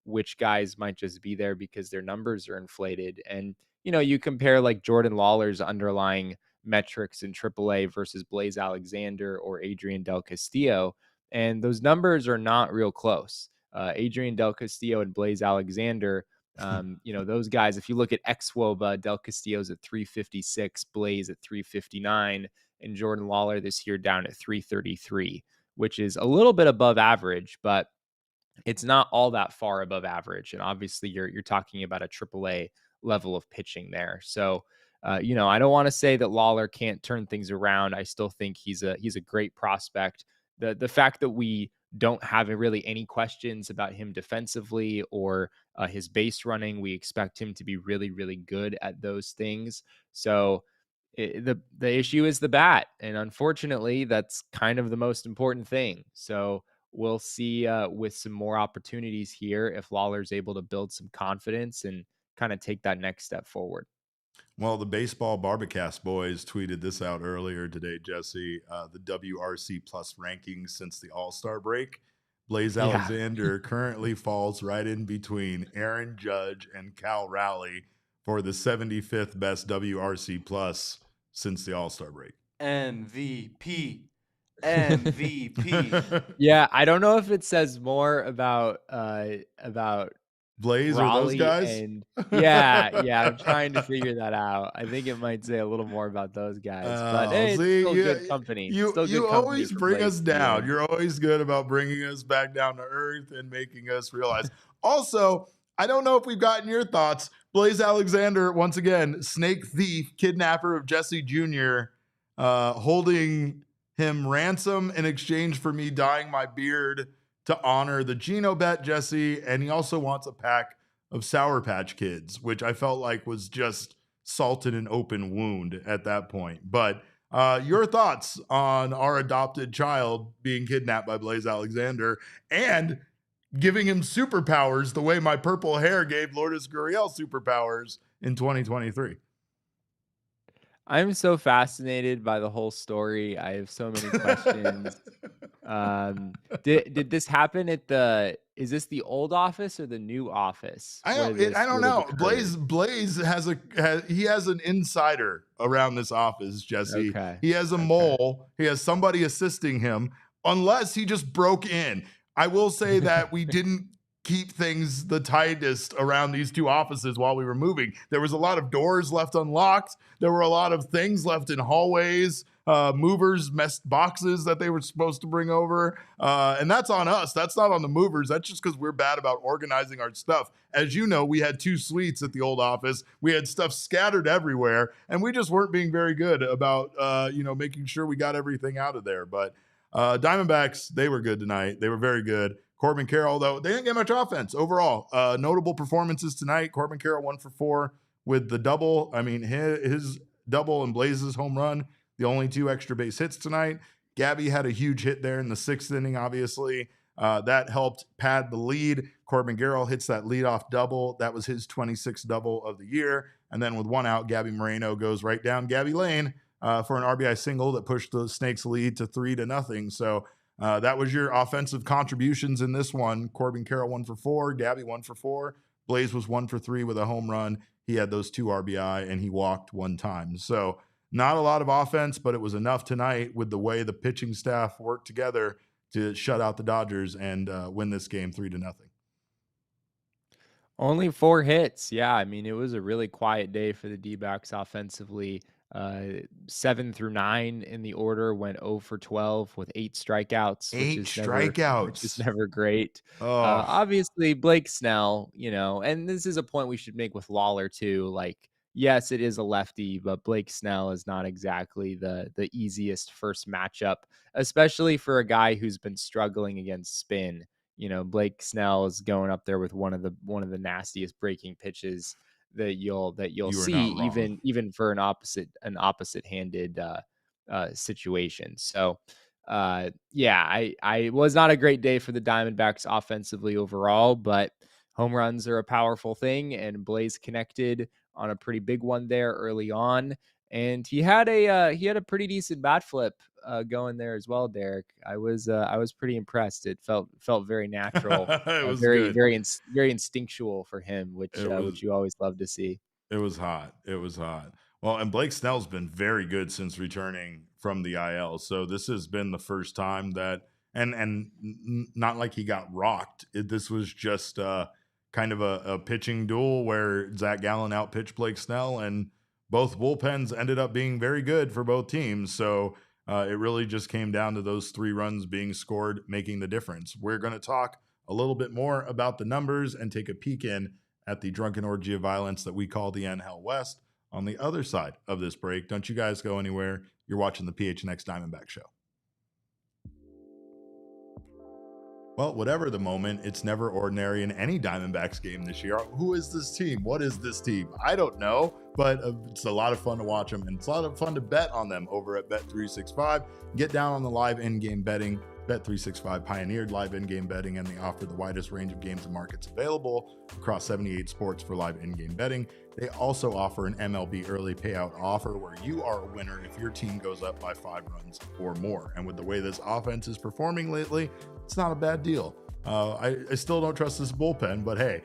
which guys might just be there because their numbers are inflated. And, you compare like Jordan Lawlar's underlying metrics in AAA versus Blaze Alexander or Adrian Del Castillo, and those numbers are not real close. Adrian Del Castillo and Blaze Alexander, those guys, if you look at xWOBA, Del Castillo's at 356, Blaze at 359, and Jordan Lawlar this year down at 333, which is a little bit above average, but it's not all that far above average. And obviously you're talking about a AAA level of pitching there. So, I don't want to say that Lawlar can't turn things around. I still think he's a great prospect. The fact that we don't have really any questions about him defensively or his base running, we expect him to be really, really good at those things. So the issue is the bat, and unfortunately, that's kind of the most important thing. So we'll see with some more opportunities here if Lawlar's able to build some confidence and kind of take that next step forward. Well, the Baseball Barbacast boys tweeted this out earlier today, Jesse. The WRC Plus rankings since the All-Star break. Blaze Alexander currently falls right in between Aaron Judge and Cal Raleigh for the 75th best WRC Plus since the All-Star break. MVP. Yeah, I don't know if it says more about Blaze Raleigh or those guys. And yeah, I'm trying to figure that out. I think it might say a little more about those guys, but hey, it's still good company. You always bring us down. You're always good about bringing us back down to earth and making us realize. Also, I don't know if we've gotten your thoughts. Blaze Alexander, once again, snake thief, kidnapper of Jesse Jr., holding him ransom in exchange for me dyeing my beard to honor the Geno bet, Jesse. And he also wants a pack of Sour Patch Kids, which I felt like was just salt in an open wound at that point. But your thoughts on our adopted child being kidnapped by Blaze Alexander and giving him superpowers the way my purple hair gave Lourdes Gurriel superpowers in 2023. I'm so fascinated by the whole story. I have so many questions. Did this happen at is this the old office or the new office? I don't know. Blaze has an insider around this office, Jesse. Okay. He has a mole. He has somebody assisting him, unless he just broke in. I will say that we didn't keep things the tightest around these two offices while we were moving. There was a lot of doors left unlocked. There were a lot of things left in hallways, movers messed boxes that they were supposed to bring over. And that's on us. That's not on the movers. That's just because we're bad about organizing our stuff. As you know, we had 2 suites at the old office. We had stuff scattered everywhere, and we just weren't being very good about, making sure we got everything out of there. But Diamondbacks, they were good tonight. They were very good. Corbin Carroll, though, they didn't get much offense overall. Notable performances tonight. Corbin Carroll 1 for 4 with the double. I mean, his double and Blaze's home run, the only 2 extra base hits tonight. Gabby had a huge hit there in the 6th inning, obviously. That helped pad the lead. Corbin Carroll hits that leadoff double. That was his 26th double of the year. And then with 1 out, Gabby Moreno goes right down Gabby Lane for an RBI single that pushed the Snakes' lead to 3-0. So that was your offensive contributions in this one. Corbin Carroll 1 for 4, Gabby 1 for 4. Blaze was 1 for 3 with a home run. He had those 2 RBI and he walked 1 time. So not a lot of offense, but it was enough tonight with the way the pitching staff worked together to shut out the Dodgers and win this game 3-0. Only 4 hits. Yeah, I mean, it was a really quiet day for the Dbacks offensively. 7 through 9 in the order, went 0 for 12 with 8 strikeouts. Which is never great. Obviously, Blake Snell, and this is a point we should make with Lawlar too. Like, yes, it is a lefty, but Blake Snell is not exactly the easiest first matchup, especially for a guy who's been struggling against spin. Blake Snell is going up there with one of the nastiest breaking pitches that you'll see, even for an opposite-handed situation. So I was not a great day for the Diamondbacks offensively overall, but home runs are a powerful thing, and Blaze connected on a pretty big one there early on. And he had a pretty decent bat flip going there as well, Derek. I was pretty impressed. It felt very natural, It was very good. very instinctual for him, which you always love to see. It was hot. It was hot. Well, and Blake Snell's been very good since returning from the IL. So this has been the first time that, not like he got rocked. This was just kind of a pitching duel where Zac Gallen outpitched Blake Snell, and both bullpens ended up being very good for both teams. So it really just came down to those 3 runs being scored, making the difference. We're going to talk a little bit more about the numbers and take a peek in at the drunken orgy of violence that we call the NL West on the other side of this break. Don't you guys go anywhere. You're watching the PHNX Diamondback Show. Well, whatever the moment, it's never ordinary in any Diamondbacks game this year. Who is this team? What is this team? I don't know, but it's a lot of fun to watch them, and it's a lot of fun to bet on them over at Bet365. Get down on the live in-game betting. Bet365 pioneered live in-game betting, and they offer the widest range of games and markets available across 78 sports for live in-game betting. They also offer an MLB early payout offer where you are a winner if your team goes up by 5 runs or more. And with the way this offense is performing lately, it's not a bad deal. I still don't trust this bullpen, but hey,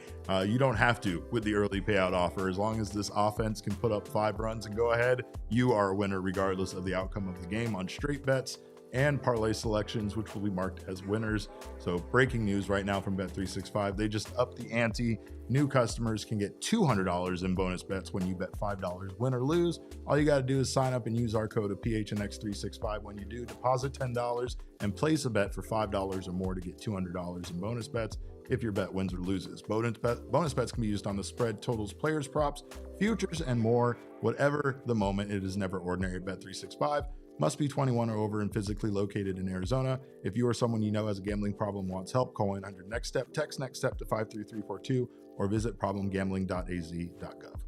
you don't have to with the early payout offer. As long as this offense can put up 5 runs and go ahead, you are a winner regardless of the outcome of the game on straight bets and parlay selections, which will be marked as winners. So breaking news right now from Bet365, they just upped the ante. New customers can get $200 in bonus bets when you bet $5, win or lose. All you got to do is sign up and use our code of PHNX365 when you do. Deposit $10 and place a bet for $5 or more to get $200 in bonus bets if your bet wins or loses. Bonus bets can be used on the spread, totals, players, props, futures, and more. Whatever the moment, it is never ordinary at Bet365. Must be 21 or over and physically located in Arizona. If you or someone you know has a gambling problem wants help, call 1-800-NEXT-STEP, text NEXT STEP to 53342, or visit problemgambling.az.gov.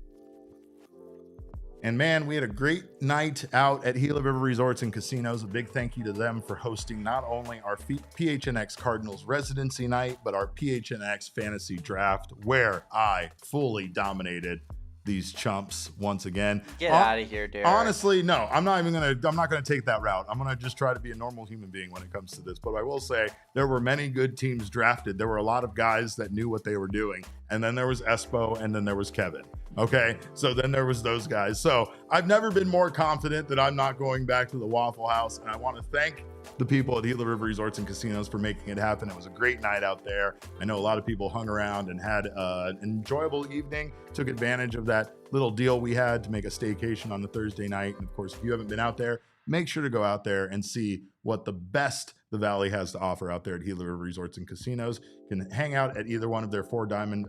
And man, we had a great night out at Gila River Resorts and Casinos. A big thank you to them for hosting not only our PHNX Cardinals residency night, but our PHNX fantasy draft, where I fully dominated these chumps once again. Get out of here, Derek. Honestly, no, I'm not gonna take that route. I'm gonna just try to be a normal human being when it comes to this. But I will say there were many good teams drafted. There were a lot of guys that knew what they were doing. And then there was Espo, and then there was Kevin. Okay, so then there was those guys. So I've never been more confident that I'm not going back to the Waffle House. And I want to thank the people at Gila River Resorts and Casinos for making it happen. It was a great night out there. I know a lot of people hung around and had an enjoyable evening, took advantage of that little deal we had to make a staycation on the Thursday night. And of course, if you haven't been out there, make sure to go out there and see what the best the Valley has to offer out there at Gila River Resorts and Casinos. You can hang out at either one of their 4 diamond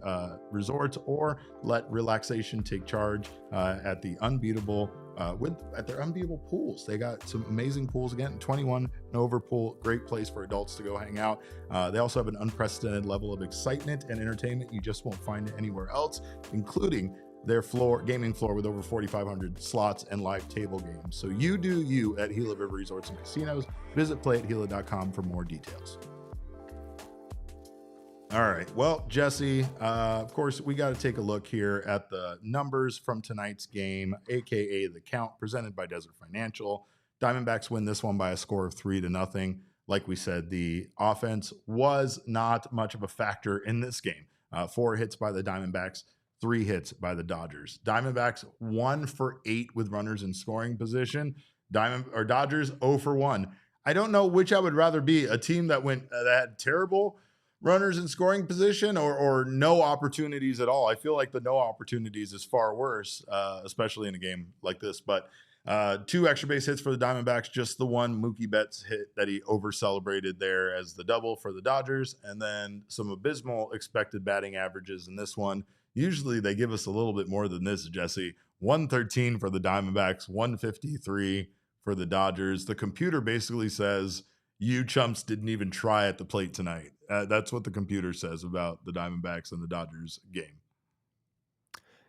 resorts, or let relaxation take charge at the unbeatable at their unbeatable pools. They got some amazing pools again, 21 and over pool, great place for adults to go hang out. They also have an unprecedented level of excitement and entertainment you just won't find it anywhere else, including their gaming floor with over 4,500 slots and live table games. So you do you at Gila River Resorts and Casinos. Visit playathila.com for more details. All right. Well, Jesse, of course, we got to take a look here at the numbers from tonight's game, aka the count, presented by Desert Financial. Diamondbacks win this one by a score of 3-0. Like we said, the offense was not much of a factor in this game. 4 hits by the Diamondbacks, 3 hits by the Dodgers. Diamondbacks 1 for 8 with runners in scoring position. Dodgers 0 for 1. I don't know which I would rather be, a team that had terrible runners in scoring position or no opportunities at all. I feel like the no opportunities is far worse, especially in a game like this. But 2 extra base hits for the Diamondbacks, just the one Mookie Betts hit that he over celebrated there as the double for the Dodgers, and then some abysmal expected batting averages in this one. Usually they give us a little bit more than this, Jesse. 113 for the Diamondbacks, 153 for the Dodgers. The computer basically says, you chumps didn't even try at the plate tonight. That's what the computer says about the Diamondbacks and the Dodgers game.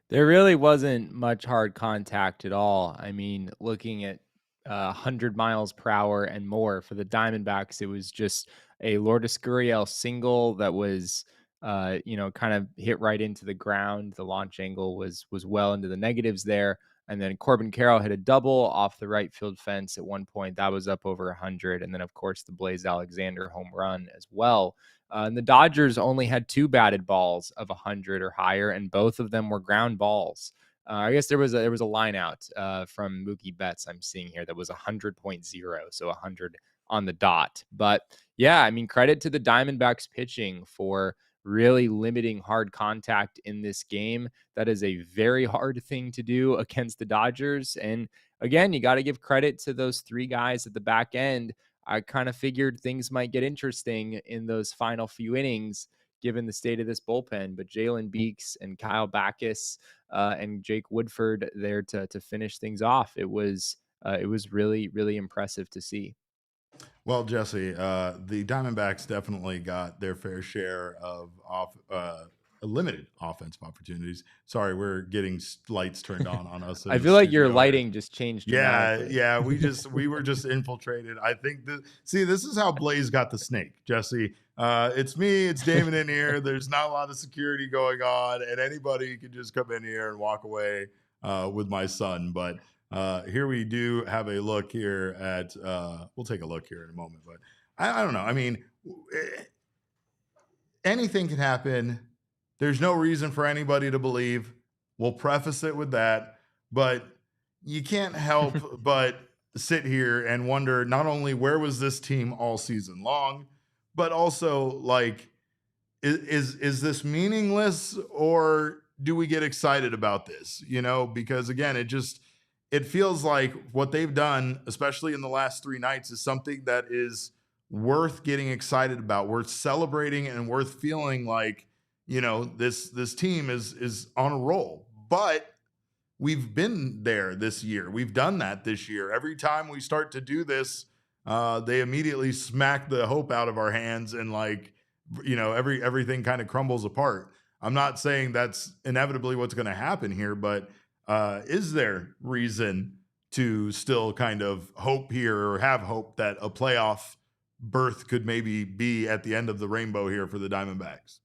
There really wasn't much hard contact at all. I mean, looking at 100 miles per hour and more for the Diamondbacks, it was just a Lourdes Gurriel single that was kind of hit right into the ground. The launch angle was well into the negatives there. And then Corbin Carroll hit a double off the right field fence at one point. That was up over 100. And then, of course, the Blaze Alexander home run as well. And the Dodgers only had 2 batted balls of 100 or higher, and both of them were ground balls. I guess there was a line out from Mookie Betts I'm seeing here that was 100.0, so 100 on the dot. But yeah, I mean, credit to the Diamondbacks pitching for really limiting hard contact in this game. That is a very hard thing to do against the Dodgers. And again, you got to give credit to those 3 guys at the back end. I kind of figured things might get interesting in those final few innings, given the state of this bullpen. But Jalen Beeks and Kyle Backus and Jake Woodford there to finish things off. It was really, really impressive to see. Well, Jesse, the Diamondbacks definitely got their fair share of limited offensive opportunities. Sorry, we're getting lights turned on us. I feel like your lighting just changed. Yeah. We were just infiltrated. I think this is how Blaze got the snake, Jesse. It's me, it's Damon in here. There's not a lot of security going on, and anybody can just come in here and walk away with my son. But here we do have a look here at, we'll take a look here in a moment, but I don't know. I mean, anything can happen. There's no reason for anybody to believe. We'll preface it with that, but you can't help but sit here and wonder not only where was this team all season long, but also like, is this meaningless, or do we get excited about this? Because again, it feels like what they've done, especially in the last 3 nights, is something that is worth getting excited about, worth celebrating, and worth feeling like, this team is on a roll. But we've been there this year. We've done that this year. Every time we start to do this, they immediately smack the hope out of our hands, and everything kind of crumbles apart. I'm not saying that's inevitably what's going to happen here, but is there reason to still kind of hope here, or have hope that a playoff berth could maybe be at the end of the rainbow here for the Diamondbacks?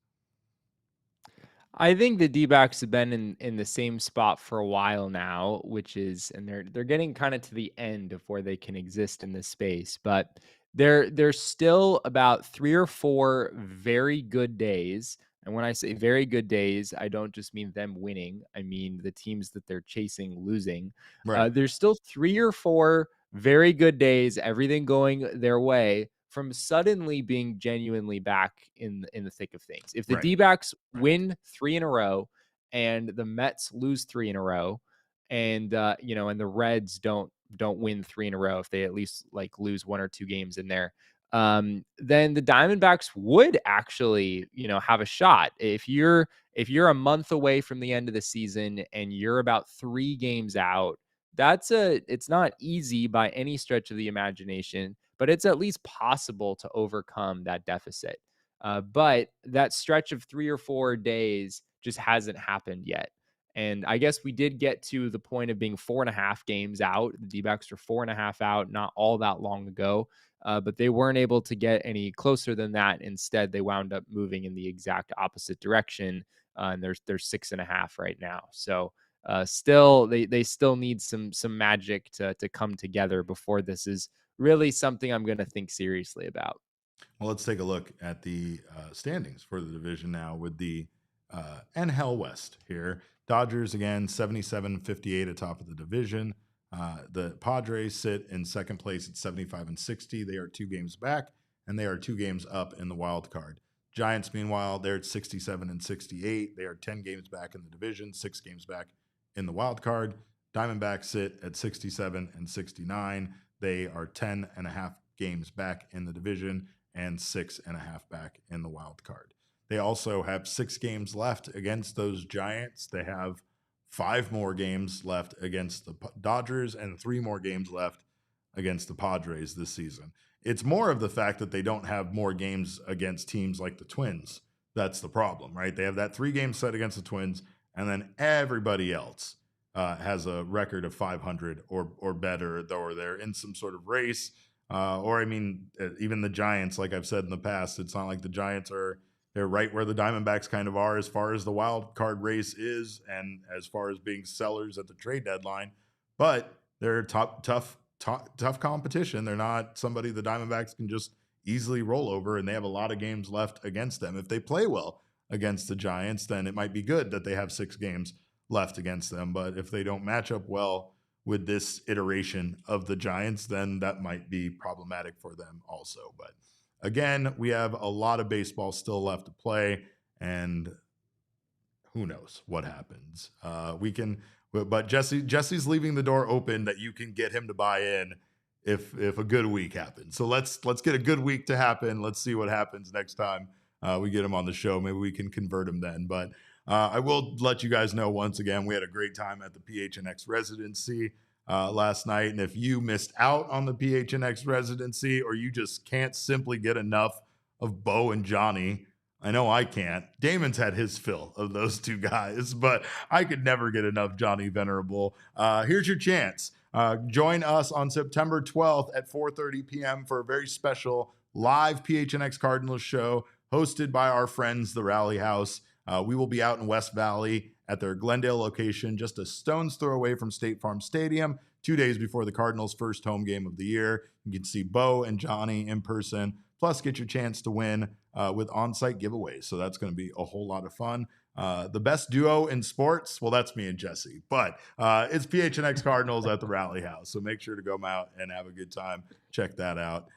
I think the Dbacks have been in the same spot for a while now, which is, and they're getting kind of to the end of where they can exist in this space, but there's still about 3 or 4 very good days. And when I say very good days, I don't just mean them winning. I mean the teams that they're chasing losing. Right. There's still 3 or 4 very good days, everything going their way, from suddenly being genuinely back in the thick of things. If the Dbacks win 3 in a row, and the Mets lose 3 in a row, and and the Reds don't win 3 in a row, if they at least lose 1 or 2 games in there, then the Diamondbacks would actually, have a shot. If you're a month away from the end of the season and you're about 3 games out, it's not easy by any stretch of the imagination, but it's at least possible to overcome that deficit. But that stretch of 3 or 4 days just hasn't happened yet. And I guess we did get to the point of being 4.5 games out. The D-backs were 4.5 out not all that long ago, but they weren't able to get any closer than that. Instead, they wound up moving in the exact opposite direction, and they're 6.5 right now. So still, they still need some magic to come together before this is really something I'm going to think seriously about. Well, let's take a look at the standings for the division now with the NL West here. Dodgers, again, 77-58 atop of the division. The Padres sit in second place at 75-60. They are 2 games back, and they are 2 games up in the wild card. Giants, meanwhile, they're at 67-68. They are 10 games back in the division, 6 games back in the wild card. Diamondbacks sit at 67-69. They are 10.5 games back in the division and 6.5 back in the wild card. They also have 6 games left against those Giants. They have 5 more games left against the Dodgers and 3 more games left against the Padres this season. It's more of the fact that they don't have more games against teams like the Twins. That's the problem, right? They have that 3-game set against the Twins, and then everybody else has a record of 500 or better, or they're in some sort of race. Even the Giants, like I've said in the past, it's not like the Giants are They're right where the Diamondbacks kind of are as far as the wild card race is, and as far as being sellers at the trade deadline. But they're tough competition. They're not somebody the Diamondbacks can just easily roll over, and they have a lot of games left against them. If they play well against the Giants, then it might be good that they have 6 games left against them. But if they don't match up well with this iteration of the Giants, then that might be problematic for them also. But again, we have a lot of baseball still left to play, and who knows what happens. But Jesse's leaving the door open that you can get him to buy in if a good week happens. So let's get a good week to happen. Let's see what happens next time we get him on the show. Maybe we can convert him then. But I will let you guys know once again, we had a great time at the PHNX residency last night. And if you missed out on the PHNX residency, or you just can't simply get enough of Bo and Johnny, I know I can't. Damon's had his fill of those 2 guys, but I could never get enough Johnny Venerable. Here's your chance. Join us on September 12th at 4:30 p.m. for a very special live PHNX Cardinals show hosted by our friends, the Rally House. We will be out in West Valley at their Glendale location, just a stone's throw away from State Farm Stadium, 2 days before the Cardinals' first home game of the year. You can see Bo and Johnny in person, plus get your chance to win with on-site giveaways. So that's going to be a whole lot of fun. The best duo in sports, well, that's me and Jesse, but it's PHNX Cardinals at the Rally House. So make sure to go out and have a good time. Check that out.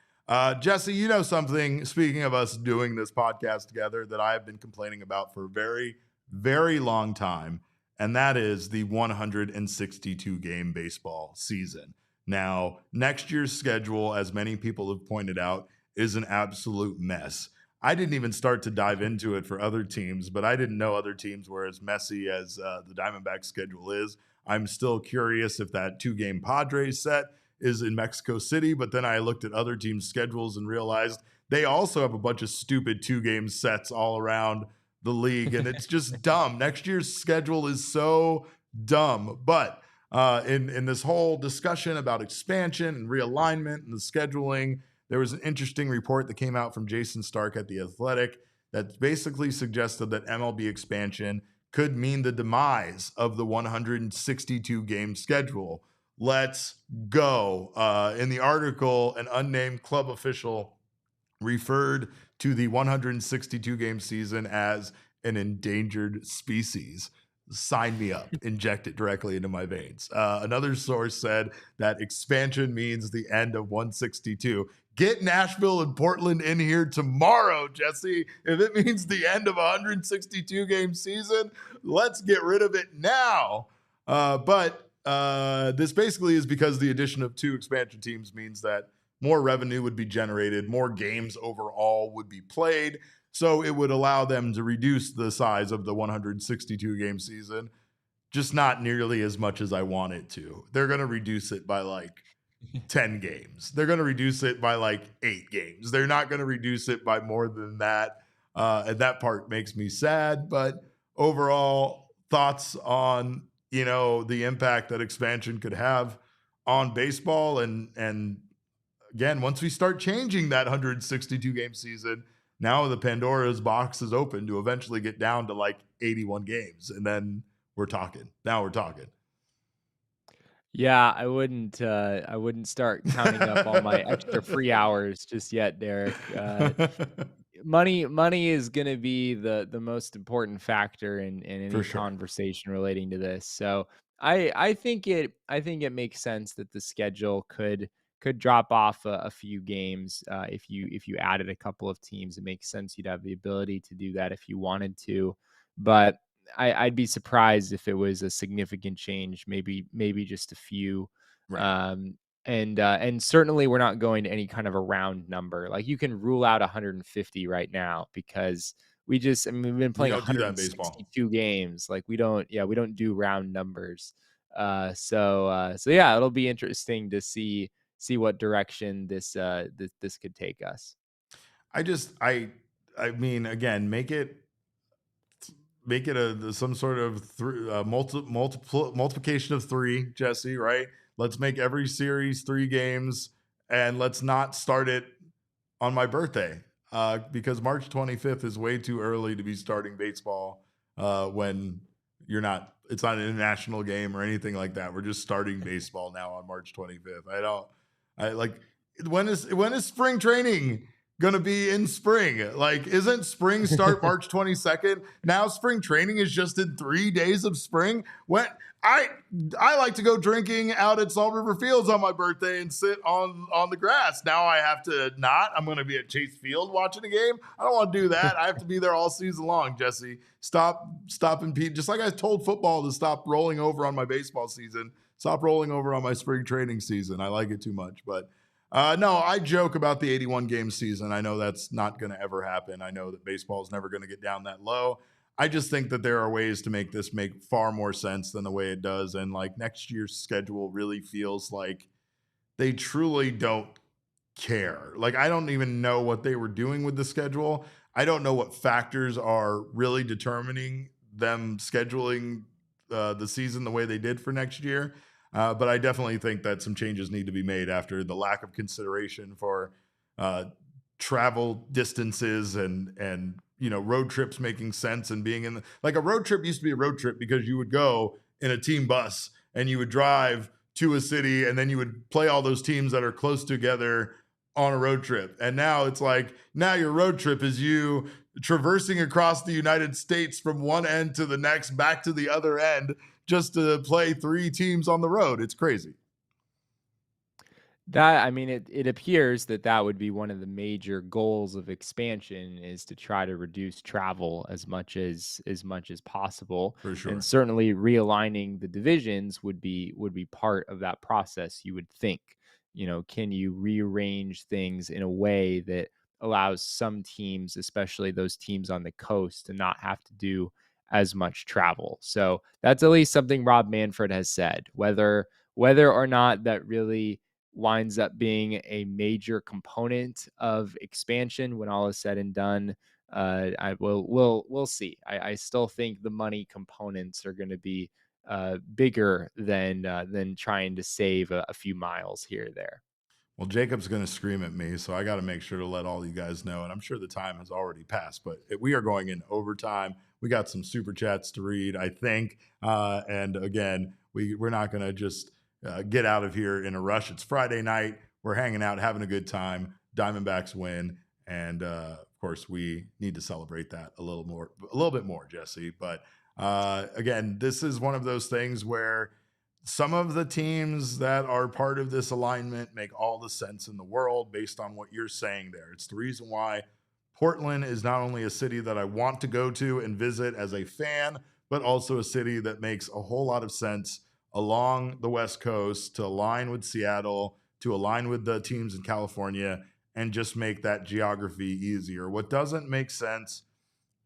Jesse, you know something, speaking of us doing this podcast together, that I have been complaining about for a very, very long time, and that is the 162 game baseball season. Now, next year's schedule, as many people have pointed out, is an absolute mess. I didn't even start to dive into it for other teams, but I didn't know other teams were as messy as the Diamondbacks schedule is. I'm still curious if that 2-game Padres set is in Mexico City, but then I looked at other teams' schedules and realized they also have a bunch of stupid 2-game sets all around the league, and it's just dumb. Next year's schedule is so dumb. But in this whole discussion about expansion and realignment and the scheduling, there was an interesting report that came out from Jason Stark at The Athletic that basically suggested that MLB expansion could mean the demise of the 162 game schedule. Let's go. In the article, an unnamed club official referred to the 162 game season as an endangered species. Sign me up. Inject it directly into my veins. Another source said that expansion means the end of 162. Get Nashville and Portland in here tomorrow, Jesse. If it means the end of a 162 game season, let's get rid of it now. But this basically is because the addition of 2 expansion teams means that more revenue would be generated, more games overall would be played. So it would allow them to reduce the size of the 162 game season, just not nearly as much as I want it to. They're going to reduce it by like 10 games. They're going to reduce it by like 8 games. They're not going to reduce it by more than that. And that part makes me sad. But overall, thoughts on, the impact that expansion could have on baseball. And again, once we start changing that 162 game season, now the Pandora's box is open to eventually get down to like 81 games. And then we're talking. Now we're talking. Yeah, I wouldn't start counting up all my extra free hours just yet, Derek. Money is going to be the most important factor in any conversation relating to this. So I think it makes sense that the schedule could drop off a few games. If you added a couple of teams, it makes sense. You'd have the ability to do that if you wanted to, but I'd be surprised if it was a significant change, maybe just a few. Right. And certainly we're not going to any kind of a round number. Like you can rule out 150 right now because we've been playing 162 games. Like we don't do round numbers. So yeah, it'll be interesting to see what direction this could take us. I mean, again, make it some sort of multiplication of 3, Jesse, right? Let's make every series 3 games, and let's not start it on my birthday. because March 25th is way too early to be starting baseball when it's not an international game or anything like that. We're just starting baseball now on March 25th. When is spring training going to be in spring? Like, isn't spring start March 22nd? Now spring training is just in 3 days of spring. When I like to go drinking out at Salt River Fields on my birthday and sit on the grass. Now I have to not. I'm going to be at Chase Field watching a game. I don't want to do that. I have to be there all season long, Jesse. Stop impeding. Just like I told football to stop rolling over on my baseball season, stop rolling over on my spring training season. I like it too much. But no, I joke about the 81 game season. I know that's not going to ever happen. I know that baseball is never going to get down that low. I just think that there are ways to make this make far more sense than the way it does. And like next year's schedule really feels like they truly don't care. Like, I don't even know what they were doing with the schedule. I don't know what factors are really determining them scheduling the season the way they did for next year. But I definitely think that some changes need to be made after the lack of consideration for travel distances and road trips making sense and being like a road trip used to be a road trip because you would go in a team bus and you would drive to a city and then you would play all those teams that are close together on a road trip. And now it's like, now your road trip is you traversing across the United States from one end to the next, back to the other end, just to play 3 teams on the road. It's crazy. It appears that would be one of the major goals of expansion, is to try to reduce travel as much as possible. For sure. And certainly realigning the divisions would be part of that process, you would think. Can you rearrange things in a way that allows some teams, especially those teams on the coast, to not have to do as much travel? So that's at least something Rob Manfred has said. Whether or not that really winds up being a major component of expansion when all is said and done, we'll see. I still think the money components are going to be bigger than trying to save a few miles here or there. Well, Jacob's going to scream at me, so I got to make sure to let all you guys know. And I'm sure the time has already passed, but we are going in overtime. We got some super chats to read, I think. And again, we're not going to just get out of here in a rush. It's Friday night. We're hanging out, having a good time. Diamondbacks win. And of course, we need to celebrate that a little bit more, Jesse. But again, this is one of those things where some of the teams that are part of this alignment make all the sense in the world based on what you're saying there. It's the reason why Portland is not only a city that I want to go to and visit as a fan, but also a city that makes a whole lot of sense along the West Coast to align with Seattle, to align with the teams in California, and just make that geography easier. What doesn't make sense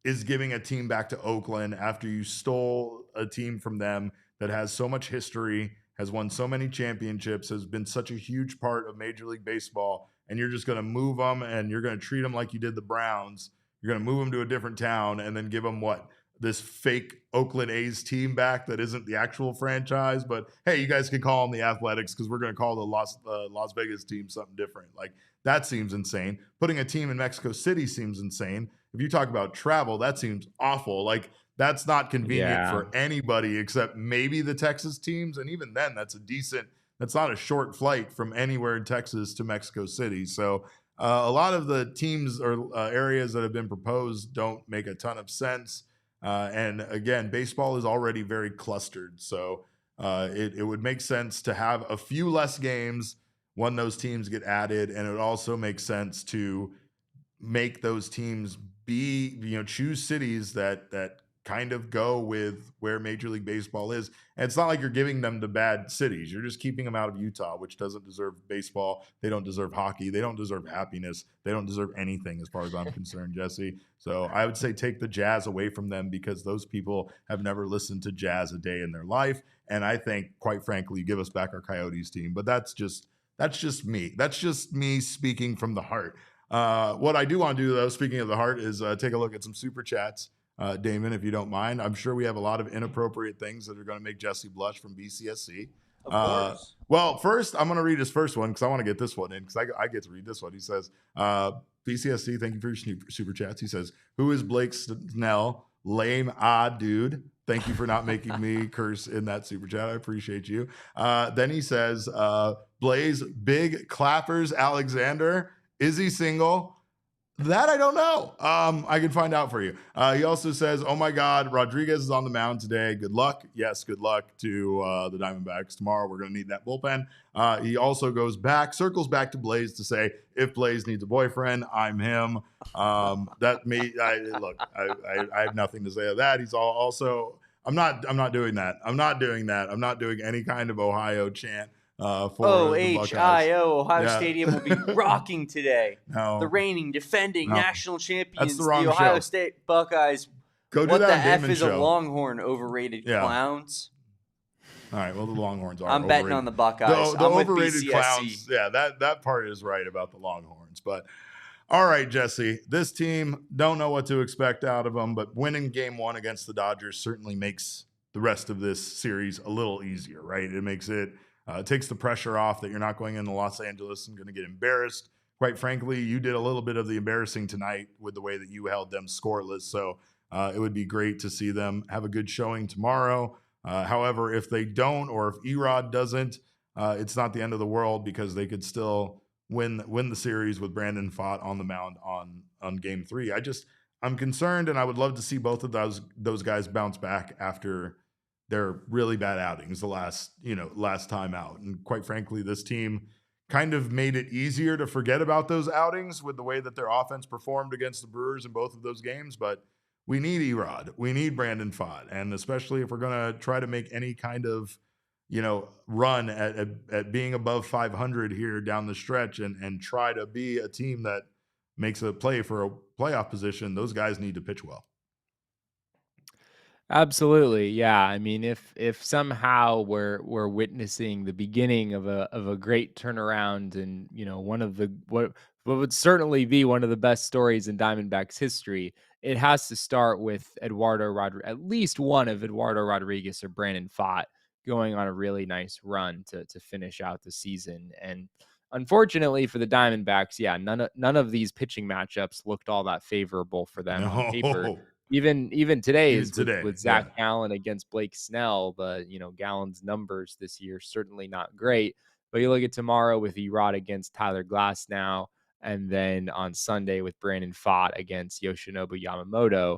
is giving a team back to Oakland after you stole a team from them that has so much history, has won so many championships, has been such a huge part of Major League Baseball, and you're just going to move them and you're going to treat them like you did the Browns. You're going to move them to a different town and then give them this fake Oakland A's team back that isn't the actual franchise. But hey, you guys can call them the Athletics because we're going to call the Las Vegas team something different. Like, that seems insane. Putting a team in Mexico City seems insane. If you talk about travel, that seems awful. Like, that's not convenient for anybody except maybe the Texas teams. And even then, that's not a short flight from anywhere in Texas to Mexico City. So a lot of the teams or areas that have been proposed don't make a ton of sense. And again, baseball is already very clustered. So it would make sense to have a few less games when those teams get added. And it would also make sense to make those teams choose cities that kind of go with where Major League Baseball is. And it's not like you're giving them to bad cities. You're just keeping them out of Utah, which doesn't deserve baseball. They don't deserve hockey. They don't deserve happiness. They don't deserve anything as far as I'm concerned, Jesse. So I would say take the Jazz away from them because those people have never listened to jazz a day in their life. And I think, quite frankly, give us back our Coyotes team. But that's just me. That's just me speaking from the heart. What I do want to do, though, speaking of the heart, is take a look at some super chats. Damon, if you don't mind. I'm sure we have a lot of inappropriate things that are going to make Jesse blush from BCSC. Of course. Well, first, I'm going to read his first one because I want to get this one in because I get to read this one. He says, VCSC, thank you for your super chats. He says, who is Blake Snell? Lame, dude. Thank you for not making me curse in that super chat. I appreciate you. Then he says, Blaze, big clappers, Alexander. Is he single? That I don't know. I can find out for you. He also says, oh my God, Rodriguez is on the mound today. Good luck. Yes, good luck to the Diamondbacks tomorrow. We're going to need that bullpen. He also circles back to Blaze to say, if Blaze needs a boyfriend, I'm him. I have nothing to say to that. He's also, I'm not doing that. I'm not doing that. I'm not doing any kind of Ohio chant. For the Buckeyes. Ohio Stadium will be rocking today. No, the reigning, defending national champions, the wrong Ohio show. State Buckeyes. Go do what that the on F Damon is show. A Longhorn? Overrated clowns. All right, well, the Longhorns are. I'm betting on the Buckeyes. The overrated clowns. Yeah, that part is right about the Longhorns. But all right, Jesse, this team, don't know what to expect out of them, but winning game 1 against the Dodgers certainly makes the rest of this series a little easier, right? It makes it. It takes the pressure off that you're not going into Los Angeles and going to get embarrassed. Quite frankly, you did a little bit of the embarrassing tonight with the way that you held them scoreless. So it would be great to see them have a good showing tomorrow. However, if they don't, or if Erod doesn't, it's not the end of the world because they could still win the series with Brandon Pfaadt on the mound on game 3. I'm concerned, and I would love to see both of those guys bounce back after their really bad outings the last time out. And quite frankly, this team kind of made it easier to forget about those outings with the way that their offense performed against the Brewers in both of those games. But we need Erod. We need Brandon Pfaadt. And especially if we're going to try to make any kind of, run at being above 500 here down the stretch and try to be a team that makes a play for a playoff position, those guys need to pitch well. Absolutely. Yeah. I mean, if somehow we're witnessing the beginning of a great turnaround and, one of what would certainly be one of the best stories in Diamondbacks history, it has to start with at least one of Eduardo Rodriguez or Brandon Pfaadt going on a really nice run to finish out the season. And unfortunately for the Diamondbacks, yeah, none of these pitching matchups looked all that favorable for them on paper. Even today with Zac Gallen against Blake Snell, Gallen's numbers this year certainly not great. But you look at tomorrow with Erod against Tyler Glasnow, and then on Sunday with Brandon Pfaadt against Yoshinobu Yamamoto.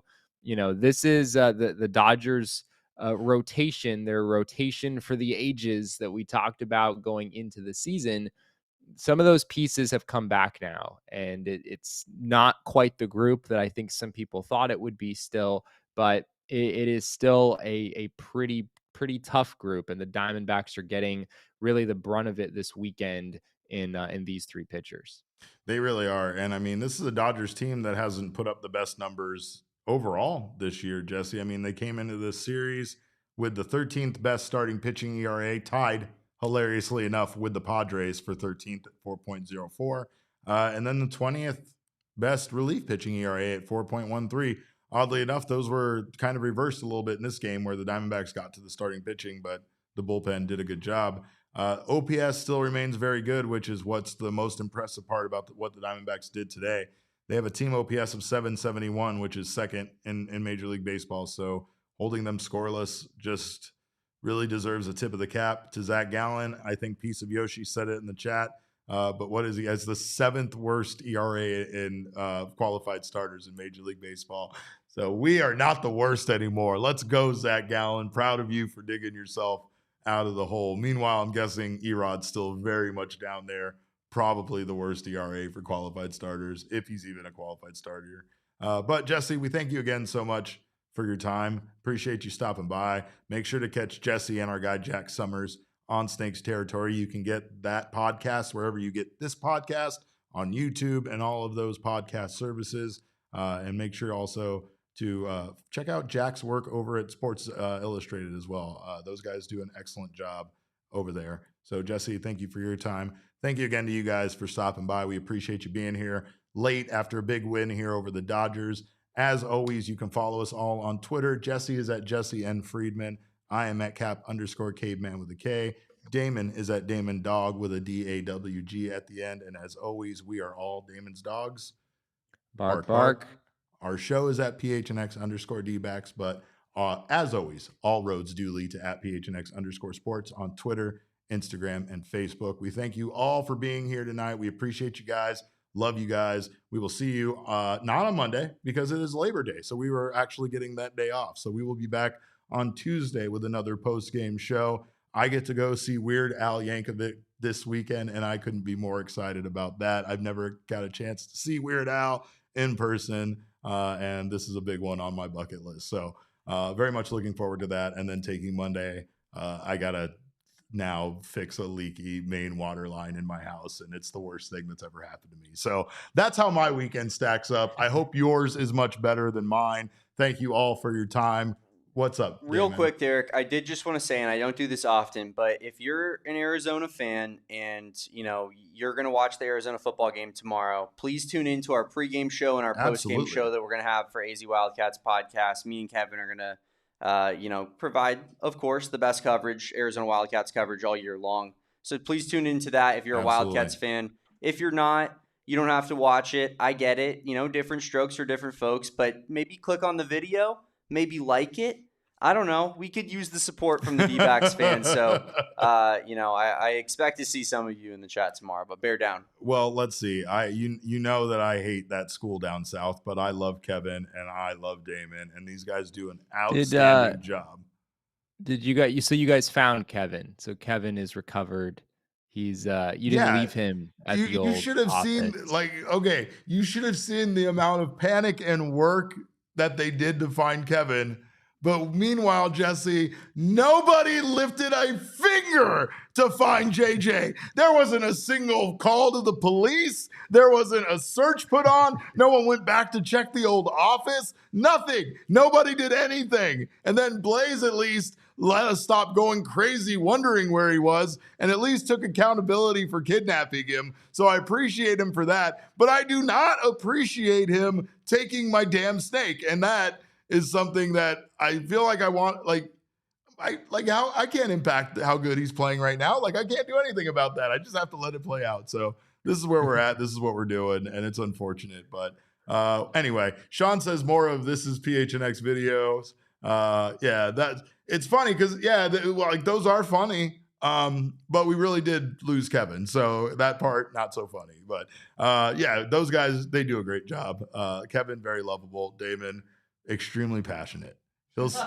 This is the Dodgers' rotation, their rotation for the ages that we talked about going into the season. Some of those pieces have come back now, and it's not quite the group that I think some people thought it would be still, but it is still a pretty tough group, and the Diamondbacks are getting really the brunt of it this weekend in these 3 pitchers. They really are. And I mean, this is a Dodgers team that hasn't put up the best numbers overall this year, Jesse. I mean, they came into this series with the 13th best starting pitching ERA, tied hilariously enough with the Padres for 13th at 4.04. And then the 20th best relief pitching ERA at 4.13. Oddly enough, those were kind of reversed a little bit in this game where the Diamondbacks got to the starting pitching, but the bullpen did a good job. OPS still remains very good, which is what's the most impressive part about what the Diamondbacks did today. They have a team OPS of 771, which is second in Major League Baseball. So holding them scoreless just really deserves a tip of the cap to Zac Gallen. I think Piece of Yoshi said it in the chat. But what is he? Has the 7th worst ERA in qualified starters in Major League Baseball. So we are not the worst anymore. Let's go, Zac Gallen. Proud of you for digging yourself out of the hole. Meanwhile, I'm guessing Erod's still very much down there. Probably the worst ERA for qualified starters, if he's even a qualified starter. But Jesse, we thank you again so much for your time. Appreciate you stopping by. Make sure to catch Jesse and our guy Jack Summers on Snakes Territory. You can get that podcast wherever you get this podcast, on YouTube and all of those podcast services. And make sure also to check out Jack's work over at Sports Illustrated as well. Those guys do an excellent job over there. So Jesse, thank you for your time. Thank you again to you guys for stopping by. We appreciate you being here late after a big win here over the Dodgers. As always, you can follow us all on Twitter. Jesse is at Jesse N. Friedman. I am at Cap_Caveman with a K. Damon is at Damon Dog with a DAWG at the end. And as always, we are all Damon's dogs. Bark, bark. Our show is at PHNX_Dbacks, but as always, all roads do lead to at PHNX_sports on Twitter, Instagram, and Facebook. We thank you all for being here tonight. We appreciate you guys. Love you guys. We will see you not on Monday because it is Labor Day. So we were actually getting that day off. So we will be back on Tuesday with another post-game show. I get to go see Weird Al Yankovic this weekend, and I couldn't be more excited about that. I've never got a chance to see Weird Al in person, and this is a big one on my bucket list. So very much looking forward to that. And then taking Monday, I got to now fix a leaky main water line in my house, and it's the worst thing that's ever happened to me. So that's how my weekend stacks up. I hope yours is much better than mine. Thank you all for your time. What's up, Real Damon? quick, Derek, I did just want to say, and I don't do this often, but if you're an Arizona fan and you're going to watch the Arizona football game tomorrow, please tune into our pregame show and our postgame show that we're going to have for AZ Wildcats podcast. Me and Kevin are going to provide, of course, the best coverage, Arizona Wildcats coverage all year long. So please tune into that if you're a Wildcats fan. If you're not, you don't have to watch it. I get it. Different strokes for different folks, but maybe click on the video, maybe like it. I don't know. We could use the support from the Dbacks fans. So, I expect to see some of you in the chat tomorrow, but bear down. Well, let's see. You know that I hate that school down south, but I love Kevin and I love Damon, and these guys do an outstanding job. Did you guys found Kevin? So Kevin is recovered. He's you didn't leave him at the old You should have seen you should have seen the amount of panic and work that they did to find Kevin. But meanwhile, Jesse, nobody lifted a finger to find JJ. There wasn't a single call to the police. There wasn't a search put on. No one went back to check the old office. Nothing. Nobody did anything. And then Blaze at least let us stop going crazy wondering where he was and at least took accountability for kidnapping him. So I appreciate him for that. But I do not appreciate him taking my damn snake. And that is something that I feel like I want, how I can't impact how good he's playing right now. I can't do anything about that. I just have to let it play out. So this is where we're at. This is what we're doing, and it's unfortunate. But anyway, Sean says more of this is PHNX videos. It's funny because those are funny. But we really did lose Kevin. So that part, not so funny. But those guys, they do a great job. Kevin, very lovable. Damon, extremely passionate. If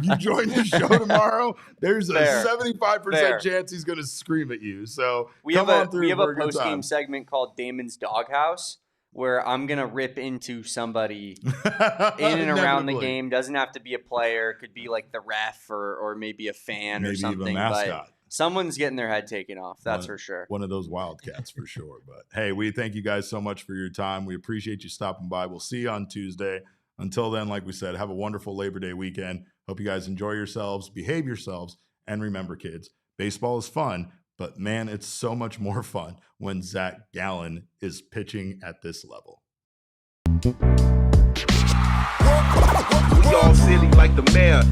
you join the show tomorrow, there's a 75% chance he's going to scream at you. So we have a post-game segment called Damon's Doghouse, where I'm going to rip into somebody in and around the game. Doesn't have to be a player. Could be like the ref or maybe a fan or something. Even a mascot. But someone's getting their head taken off. That's for sure. One of those Wildcats for sure. But hey, we thank you guys so much for your time. We appreciate you stopping by. We'll see you on Tuesday. Until then, like we said, have a wonderful Labor Day weekend. Hope you guys enjoy yourselves, behave yourselves, and remember, kids, baseball is fun, but man, it's so much more fun when Zac Gallen is pitching at this level. We all silly like the mayor.